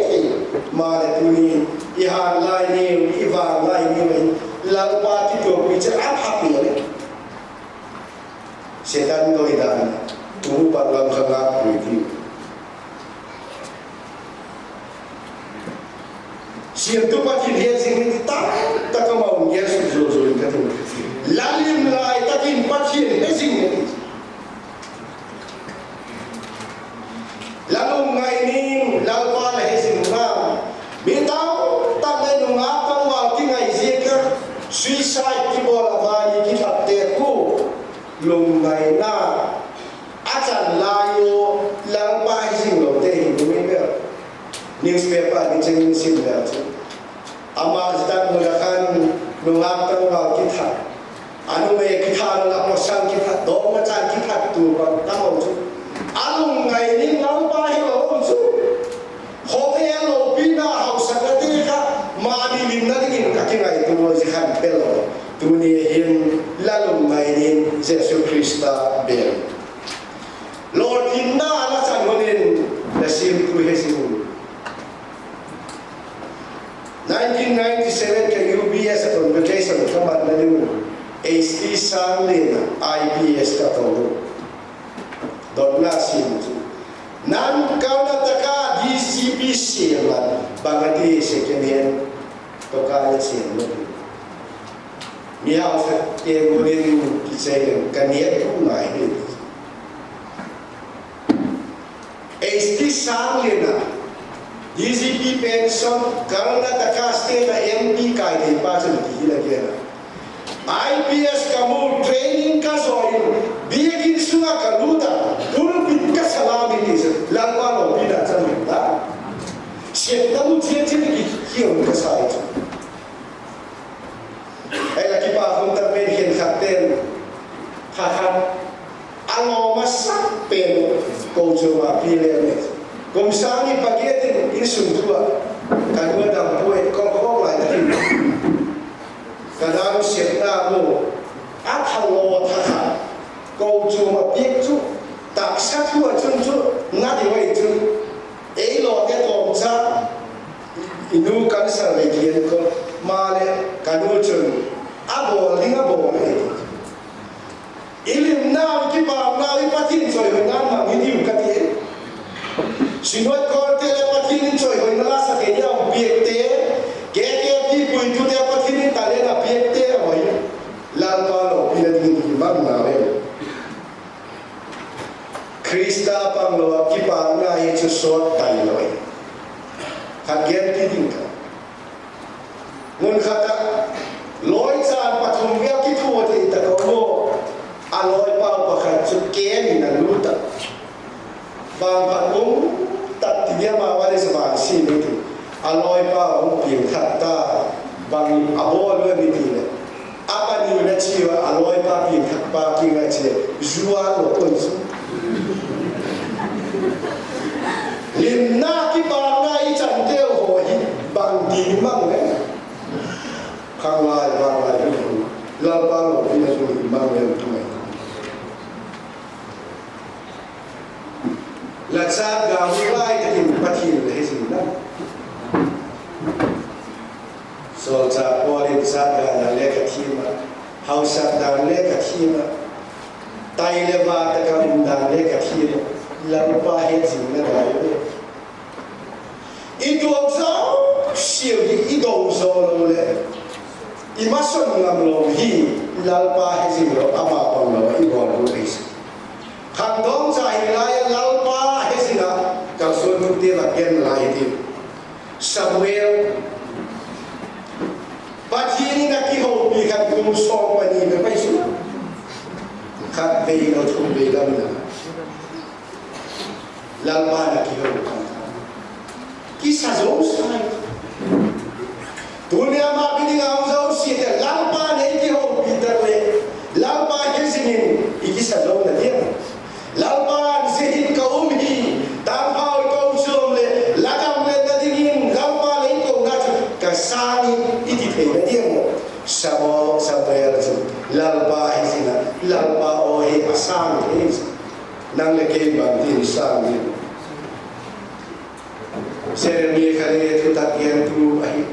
maleh tuni ihan lai ni ivan lai ni lalpa itu bicara apa ni? Setan tu idan, tunggu pada langkah Puitu. Siamtu pathin hezing ni tak mau dia susu kata. Lalim lai takin pathin hezing ni. Lalu ngai ni lalpa hezing ram. Bitau tak menunggu pangwal kingai ziak suicide ki bola bani ki thapte ku lungai na achan layo langpa hezing lo te hi me newspaper ni cheng sim la chu ama jatan mulakan nungap pangwal ki tha anu me ki tha la mo sang ki tha do ma chan ki tha tu ba ta mo chu alung ngai ni langpa hi lo chu hotel lo bina house ka te ka mani limna dingin kakingai tu zikan pelo tuni him lalum mainin Yesus Krista bel Lord inna ala sanonin nasim tu hezing 1997 ke UBS convocation kamat nalu HT sanglin IPS ka tawlo donna sim nan Karnataka DCP siaman bangati second hand to kaya siam miao sa tegurin kisay kaniya ko ngai ni HT sanglina DCP pension Karnataka state MP kai de pasan ki lagena IPS kamu training ka soil Biak-In sunga kaluta dulu pinka salami ni langwa lo pina chamda siat tamu cie ki kion ka sai ai la ki pa hon ta pen hen khaten khakan ango masak pen Kochuam pilene komsani pagetin isun tua kanwa dam poet ko lai ta kadang siat na mo athalo thakha Kochuam piek chu tak satu chu na di wei chu ei lo ke tom cha inu kan sa le kien ko maleh kanu chu abo linga bo me ilim na ki ba na pathin choi na ma mi diu ka ti sinoi ko te le pathin choi hoi na sa ke ya piek te ke pi Puitu te pathin ta le na piek te hoi lan pa lo pina ding ki ba na we Krista panglo ki pa na ye chu so tai loi khagen ti ding ka ngun khata loi cha ken na luta bang patong tat dia ma wale sa si ni aloi pa o pin khatta bang abo lo ni ti le apa ni na chiwa aloi pa pin khatta ki ga che juwa lo kon su lim na ki ba na I chan te ho hi bang di mang le khang lai bang lai ni la ba lo ni na su mang le tu mai la sa ga hu lai ta kin pathin le hezing na so cha po rin sa ga na le ka thima hau sa da le ka thima tai le ba ta ka un da le ka thima la pa hezing na da yo I do zao siêu I do zao lo le I mason ngam lo hi la pa hezing lo ama pang lo I go lo is khang dong cha hi lai la pa hezinga ka so nu te la ken lai ti Samuel pathianni na ki ho pi khat kum so pa ni me pai su khat ve lo thum ve la na la pa na ki ho ki sa zo sai dunia ma bi ding au zo si te la pa ne ki ho pi ta le la pa hezingin ki sa zo na dia Lalpan sehin kaum hi tampau kau som le lagam le tadingin lalpan le kau nak kasani iti thei dia mo samo saber lalpa hisina lalpa o he asang is nang le ke bang tin sang ni seremi khale tu takiantu ahi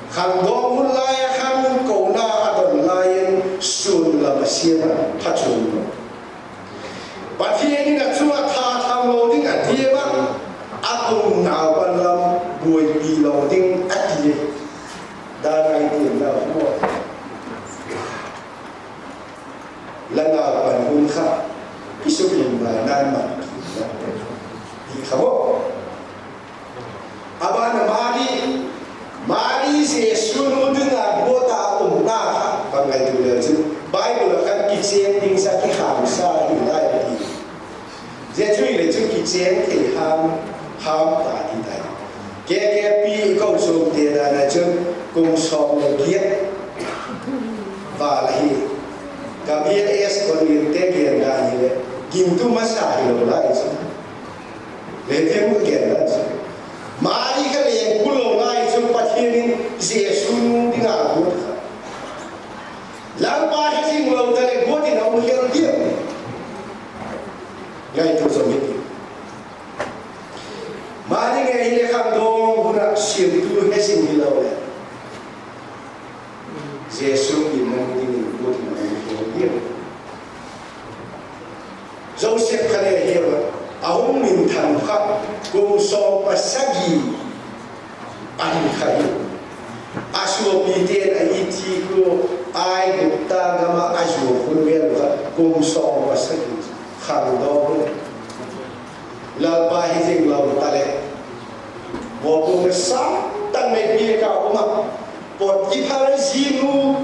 khang dong lai khang ko na adon lai sun la masia thachun pathianni na chua tha tham lo ding a dia ba Amun na ban lam bui pi lo ding a dia da ngai tin na mo la na ban hun kha ki su lim ba nan ma ki khawo abana mari se sunu dinga bota na ba ngai tu le chu Bible kan ki chen ding sa ki ham sa hi lai ti je chui le chu ki chen ki ham ta ti dai ke pi ko so te da na chu kum som le kiet va la hi ka bi es ko ni te ke da ni le kim tu ma sa hi lo lai chu le te mu ke da chu mari ka le ku lo lai chu pathianni je sunu ding a bu lalpa hezing lo tale goti na un hel dia ngai tu so mi mari nge ile kham dong huna siamtu hezing hilo le jesu ki mong ding goti na un hel dia zosia khale heba ahum min tham kha kum so pasagi ahin khai Aswa piten aiti ko ai gupta gama aswa kunwel ka kum song wasaki khang do la pa hizing la tale bo ko sa tan me pi ka uma pot ki phare jinu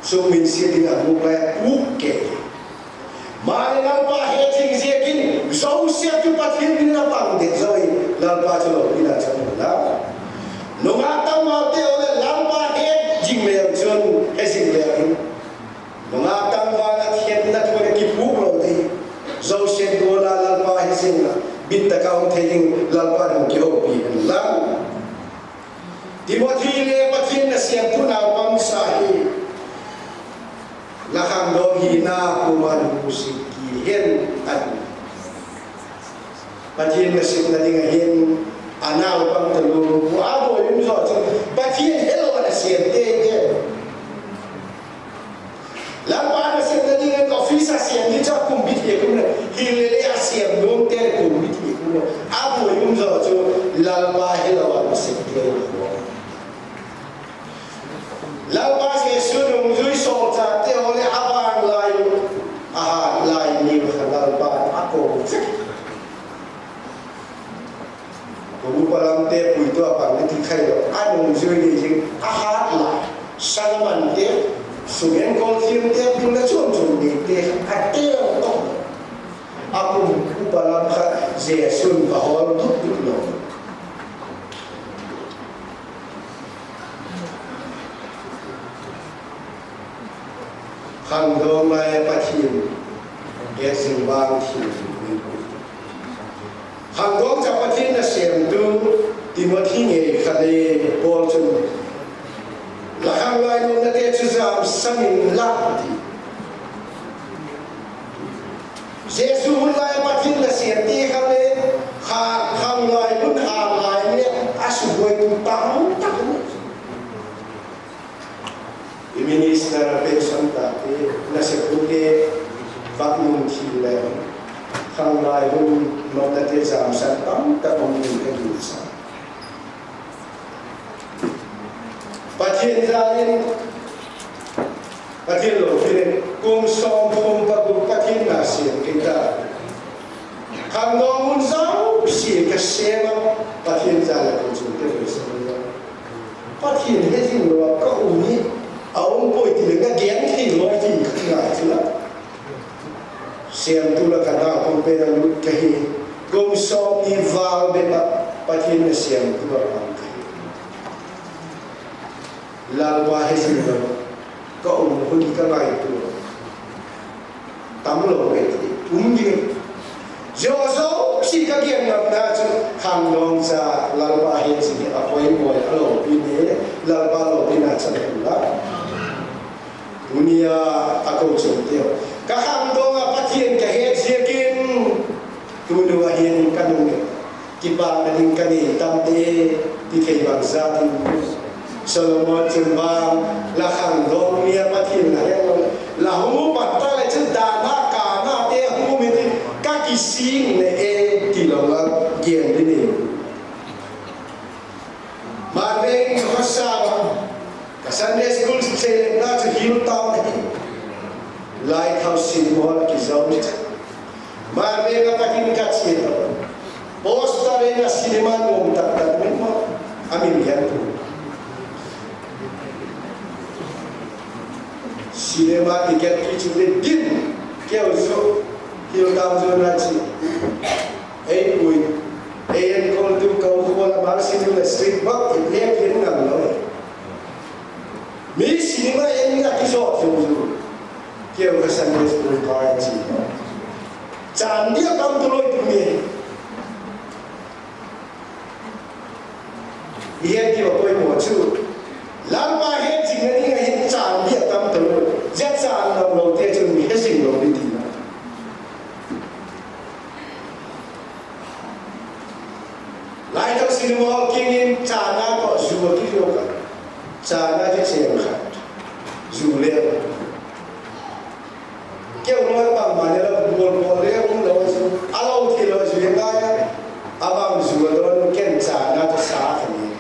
so min si ding a mu ka uke mai la pa hizing zekin zo sia tu pathin na pang de zoi la pa chalo ina chalo la Nunga tang ma te ole lampa he jing le chon hezing le nunga tang wa na thien na tu ki pu lo dei zo sen do la lampa hezing la bit ta kaung theiling lampa ru ki ho pi la Timothy le pathin na siam tu na pam sa hi la kham do hi na pu man pu si ki hen an pathin na sim na ding hen Anau pang telu abo yum so pathian helo na siam te lampa na siam na ding office siam ni cha kum bit ye kum hilele siam dong te kum bit ye kum abo yum so chu lampa helo na siam te lampa se sunu zui so cha te ole abang lai aha lai ni khalal pa ako Kubu palam te Puitu apa nanti khai lo anu zui ni jing aha la salaman te Sugnu thiam tiap pun la chon ni te atel to Amun ubalam kha zesun bahol duklo khang do mai pathin hezing bang thi khang do cha pathin na siamtu Timothy nge khale bol chun la khang lai no na te chu zam sanin la ti Jesu mulai pathin la siamti khale kha khang lai bun ha lai ne asu boy tu tam tam Minister pension tapi nasi putih vaknum khile khang lai bun no na te zam san tam ta om ni ke du sa pathin zain pathin lo phire kum som phum pa bu pathin na siam kita khang no mun zau si ka sema pathin zala ko chu te se pathin hezing lo ka uni Amun Puitu nga giang thi loi thi ngai chula siam tu la kana ko pe na lut kahi gom som ni val be pathin na siam tu ba la wa hezing lo ko hun ka ngai tu tam lo ngai thi ji jo so si ka giang na chu khang long sa la wa hezing a poi mo lo pi ne la ba lo pi na cha la Dunia aku cakap, kaham doa patien kahit ziakin, tu dua hin kanung, kipa kading kani tamte dikai bangsa tu, Solomon cembang, lahang dong dia patien lahang, lahu patal itu dana kana dia hu mesti kaki sing le tilawak gian ini, marbeng khosam. Sunday school say na to hilo town lighthouse in mohon ki zone marbe ka pakin ka chino poster na cinema ngom tak tak mo amin yan tu cinema tiket ki chule din kyo so hilo town zo na chi ei pui ei kol tu ko ko la mar cinema street box le kin ngam lo Mi cinema yang nak kisah tu, kau kesan dia sepuluh kali cinta. Jangan dia kamu tolong itu ni. Dia dia apa yang macam, lama hari jangan ni hari jangan dia kamu tolong. Jangan orang dia cuma hezing orang itu. Lain tu cinema kini jangan kau jual kiri kan. Cara je siang khat, Jubilee. Kau orang bang mana la buat dia lawan su, alau kilo Jubilee abang Jubilee ken cara tu sah ni.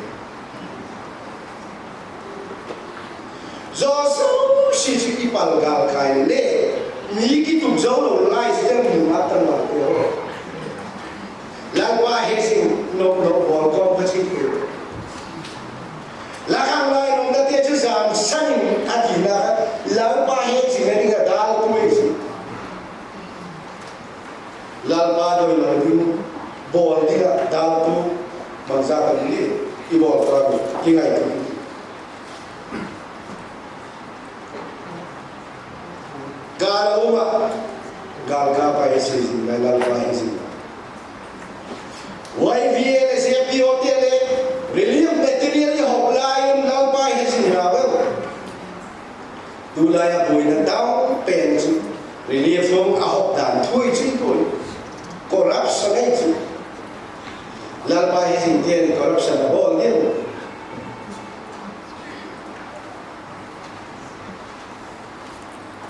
Zosia si cik ipal gal khai le, ni kita jauh lo lai sedang mengatakan apa. Langwa hezing no bol kau pasti tu. Lahang lai nong dati aja zam saning adina lang pahet sini ni dal tuis lang pado lang bol ni dal tu bangsa kali ibol terapi kingai tu gal uma gal apa isi gal apa isi wai vie se piote le relief material yang hoblai lau pai hezing rawa dulaya boina dau pen chu relief from ahop dan thui chi thui corruption ai chu lau pai hezing tian corruption bol ni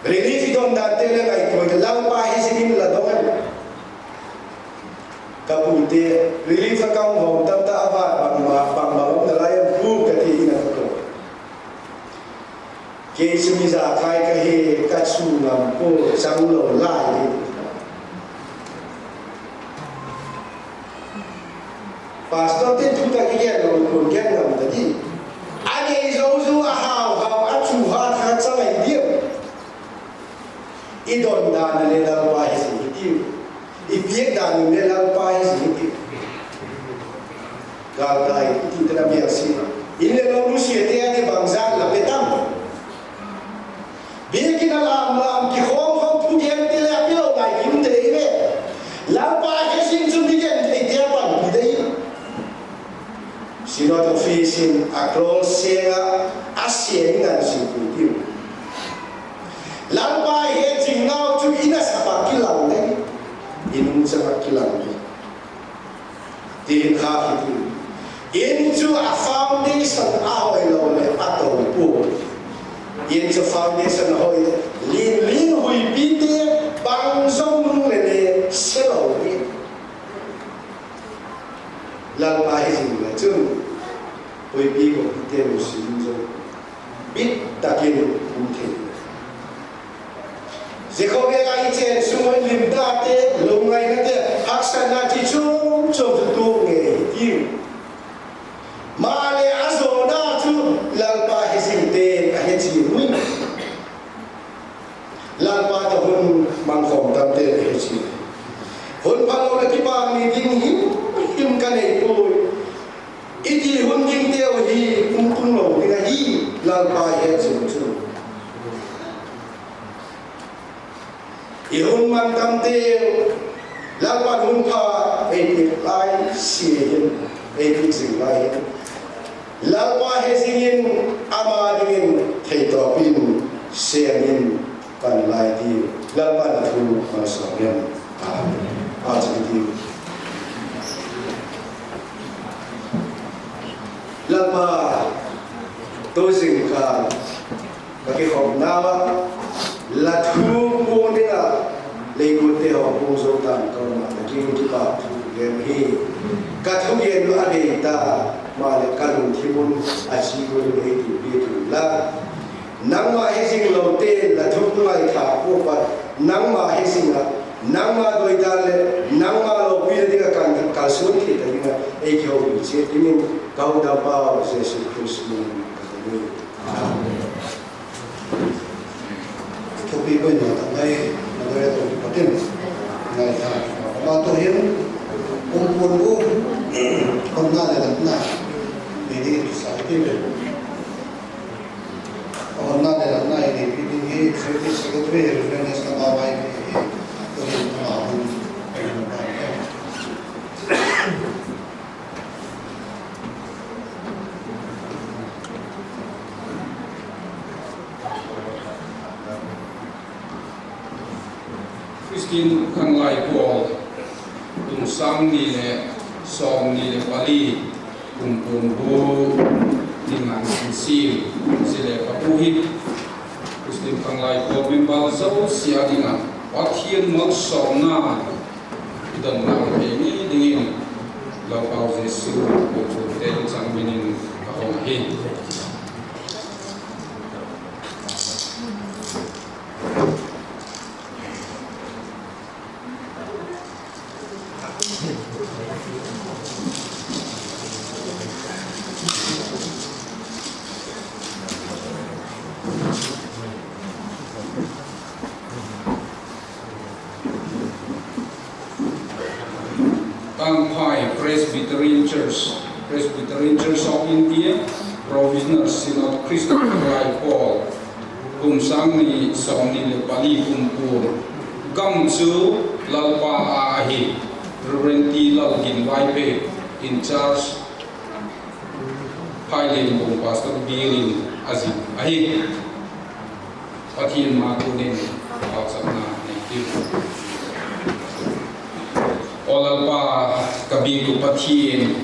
relief dom dan tele ngai thui lau pai hezing la dong kapute relief account hom tam ta aba bang dalai bu ka ti ina ko ke sumi za khai ka he ka chu ngam ko sang lo lai ni pastor te tu ta ki ya lo ko gen ngam ta ji ane zo zo a hao a chu ha cha mai dia biak dan me lalpai sini galtai kita biak sini ini lalu siapa yang bangsa la petam biak kita lam KIKHAWP pujian tiada pilau lagi kita ini lalpai hezing Jubilee tiada pan kita sino to facing across senga asia dengan si Puitu lalpai hezing now tu ina siapa kilau lagi ini sangat kilau lagi ZINGKAL into a foundation ahoy lo le atau pu into foundation ahoy lin hui pite bang song le selo ni lalpai hezing le chung hui pi ko pite lo sin jo bit takin umthe Zekobe ai chen sumoi limda te lungai na te haksana ti chung tu nge ti maleh azona tu lalpa hezing te a hechi hui lalpa ta hun mangkom tam te hechi hun phalo la ti pa mi ding him ka nei poi iti hun ding te o hi tung lo ni hi lalpa hezing chu ihun mantam te lalpan hun kha etik lai sihin etik sing lai lalpa hezingin ama dingin thei topin siamin pan lai ti lalpan thu masamian a chiti lalpa to ZINGKAL KIKHAWP la thu ko dinga leigo te ho ko zo tan ko ma ta ki ti pa thu ge hi ka thu ge lu a de ta ma le ka lu thi mun a chi ko le ti bi tu la nang ma hezing lo te la thu lai tha ko pa nang ma hezing la nang ma doi da le nang ma lo pi de ka kan ka su ti ta dinga e kyo bi che ti min ka da pa Jesus Christ ni amen Thupi pun nak ngai negara tu patin ngai tha ma to hian pun ko kon na le na ni di sa ti le kon na le na ni pi ni he se se ko tre re ne sa ma bai to ni ma hu Christian khang lai ko tum sang ni le song ni le pali kum bu dingan si le kapuhi Christian khang lai ko bimbal zosia dingan pathian mak song na dan na ni dingin lau pau Jesus ko ten sang binin ka hong hin Presbyterian Church of India, Provisional Synod Christian Lai Paul, sang ni song ni le pali kumpur, gam chu lalpa ahin, Reverend Lalgin Waipe, in charge, D.Phailian Pastor Bial azâng ahin, pathian makunin, paksana negatif. Olalpa kabiku pathian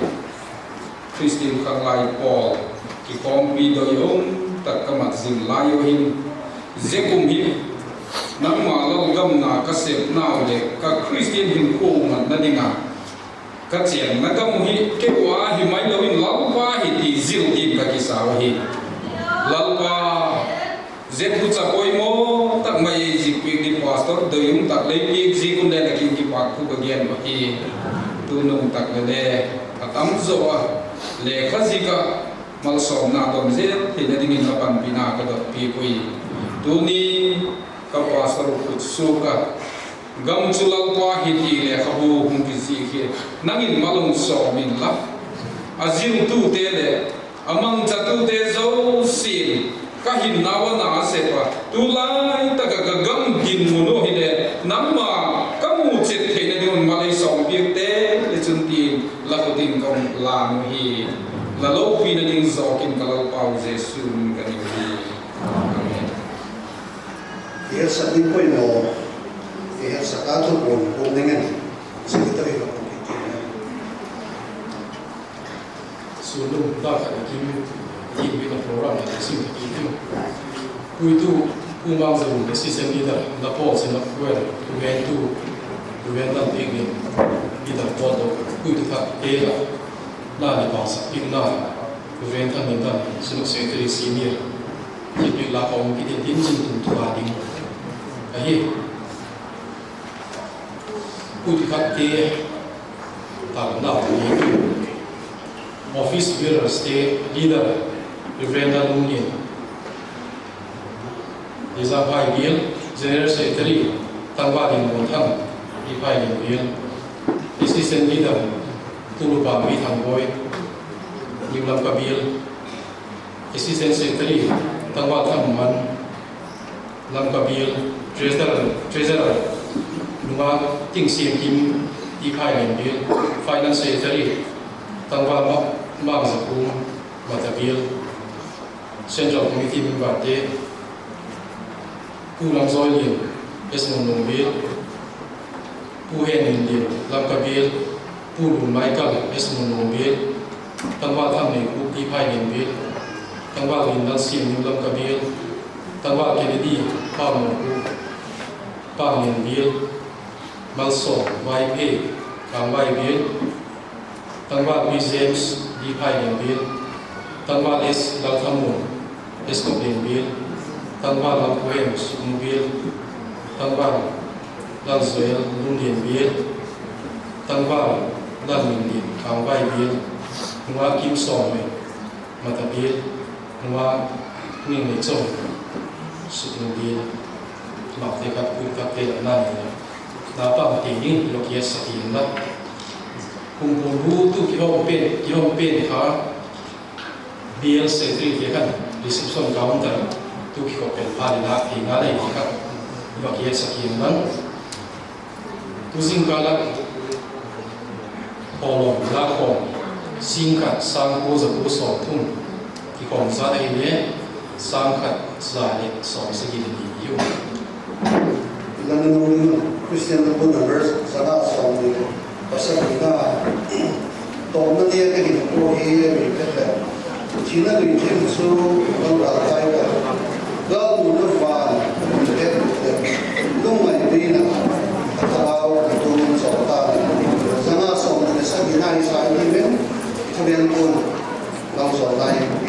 Christian khang lai Paul KIKHAWP doyong tak kamat zing layohin zekum hi nang malal gam na kasep naw le ka Christian hin ko ngat na dinga ka chen na gam hi ke wa hi mai lawin lalpa hi ti zil din ka kisaw hi lalpa zetu cha koi mo tak mai zik pi di pastor doyong tak le pi zikun le king ki pak ku bagian ba hi tunong tak le atam zo le khazika mal som na dom zel hin dingin lapan pina ka do pi pui tuni ka pastor kut suka gam chulal pa hiti le khabu hum kizi ke nangin malung so min la azing tu te le amang chatu te zo sin kahin nawa na sepa tulai taka gam din muno hile namma kamu chet theina dion malai som pi te le chuntin la ko din kom lam hi la lo pi na ding zo kin kalal pau jesu kan hi amen Ia sa din po ino ia sa kato po kung dengan secretary of Kitêlna Sugnu Pastor Bial Biak program na sim Puitu Puitu umang zung assistant leader na po sa Thugentu D.Phailian leader po do Puitu Kitêlna na ni pang sa PATHIANNI Thugentu minta sunok secretary senior Biak la kong dinmun tuading ahin Puitu Kitêlna tag na office bearer state leader Amun Bial general secretary tangwa dinmun D.Phailian Bial assistant leader Thupa Vaihawmna Bial assistant secretary tangwa Amun Bial treasurer Nunga Ting Siam Kim D.Phailian Bial finance secretary tangwa Bial central committee member te Pulang Zoilin Esmonung Bial Puhen Bial Bial Pulun Michael Esmonung Bial tangwa Thamne D.Phailian Bial tangwa Lindan Sim Bial tangwa Kennedy Pangin Bial Malso Vaihawmna Kangwai Bial tangwa James D.Phailian Bial tangwa S. Amun Bial tangwa Sugnu Bial tangwa Zoel Bial tangwa Kangwai Bial Nunga Kim Some Bial Nunga Ning Chong Sugnu Bial Makte Kitêlna na pa matinin lokias sa Kitêlna kung pulu tu KIKHAWP ha Bial secretary kan reception counter tu KIKHAWP na hinga lai ka lokias sa Kitêlna tu ZINGKAL polom la kong singkat sang ko za ko so tum KIKHAWP za ai le sangkat za le so sa gilid yu Langanong Christian na po numbers sa kaasang nito. Kasi na toon na niya kagin po hiya may pete. China rin siya gusto ng ratay ka. Gal muna fan, lumay din na at araw at tulong sa otan. Sa nga sa mga sa ginay sa imen, sabihan po lang sa otan.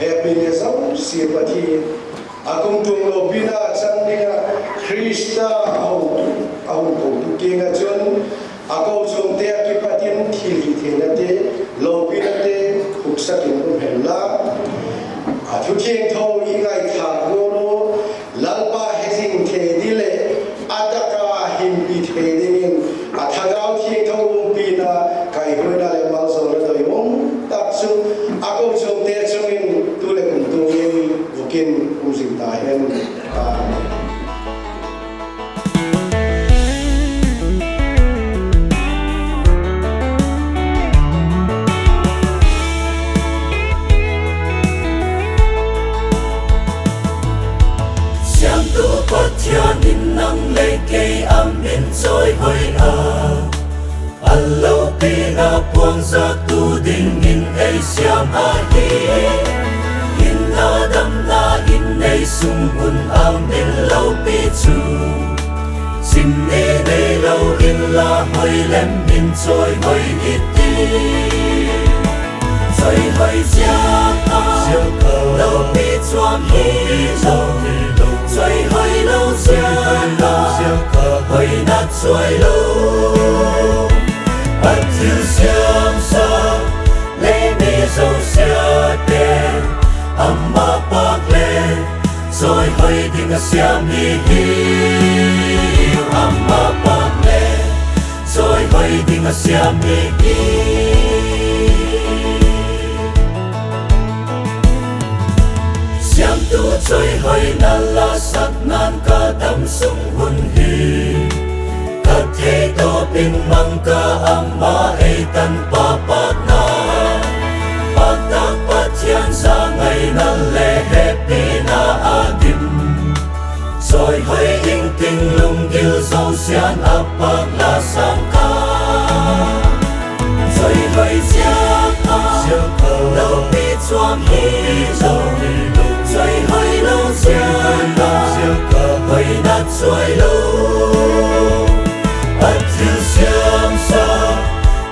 happy le zau si pathi akong tung lo pina chandinga Krista au ko tu kenga chon ako chong te ki patin thili thena te lo pina te khuksa kin ro hella a thu thieng tho i ngai tha no lalpa hezing the dile ataka him pi the ding a thagau thieng tho pina kai hoina le mal so na doi mong tak chu ako chong te chongin tu le kum tu ye bukin musik ta hen siamtu PATHIANNI nang lei kei amin choi hoi a allo pina puang za tu ding in ei siam ahin in na dam na in ei sung un amin lo pi chu sim ne nei lo in la hoi lem in choi hoi iti choi hoi ziak lo pi chuam hilo choi hoi lo ziak hoi na choi lo bắt thiếu siam sa lê mi zosia te amma bak le rồi hơi tình siam hi amma bak le rồi hơi tình siam hi siam tu choi hơi na la sắc nan ka tam sung hun hi thei to pin mang ka amma ei tan pa BIAKNA patak pathian sa ngai na le happy na adim soi hoi ing ting lung gil zosian apak la sangka soi hoi ziak lo pi chuam hilo soi hoi lo ziak hoi na choi lo bắt thiếu siam sa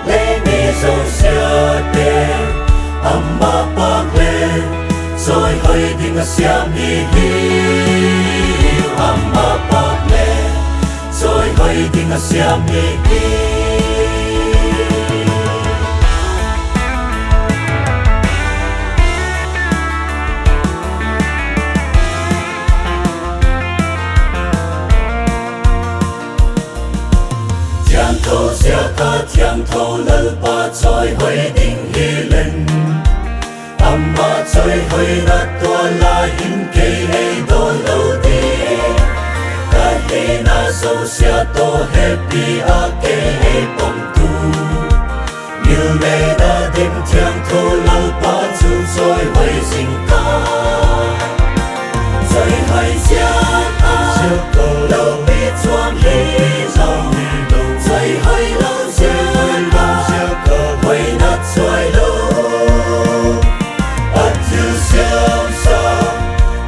lê mi zosia te amma bak le rồi hơi tình siam hi amma bak le rồi hơi tình siam hi thâu xia ca thiang thâu lal pa choi hoi ding hi len amma choi hoi na tua la hin ke ei do lo di ka he na zosia to happy a ke ei pom tu mil me na dim thiang thâu lal pa chu choi hoi ZINGKAL choi hoi ziak lo pi chuam hi choi hoi lo ziak hoi na choi lo bắt thiếu siam sa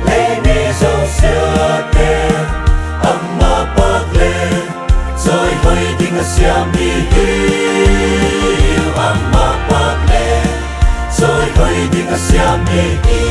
lê mi zosia te amma bak le choi hoi tình siam hi amma bak le choi hoi tình siam hi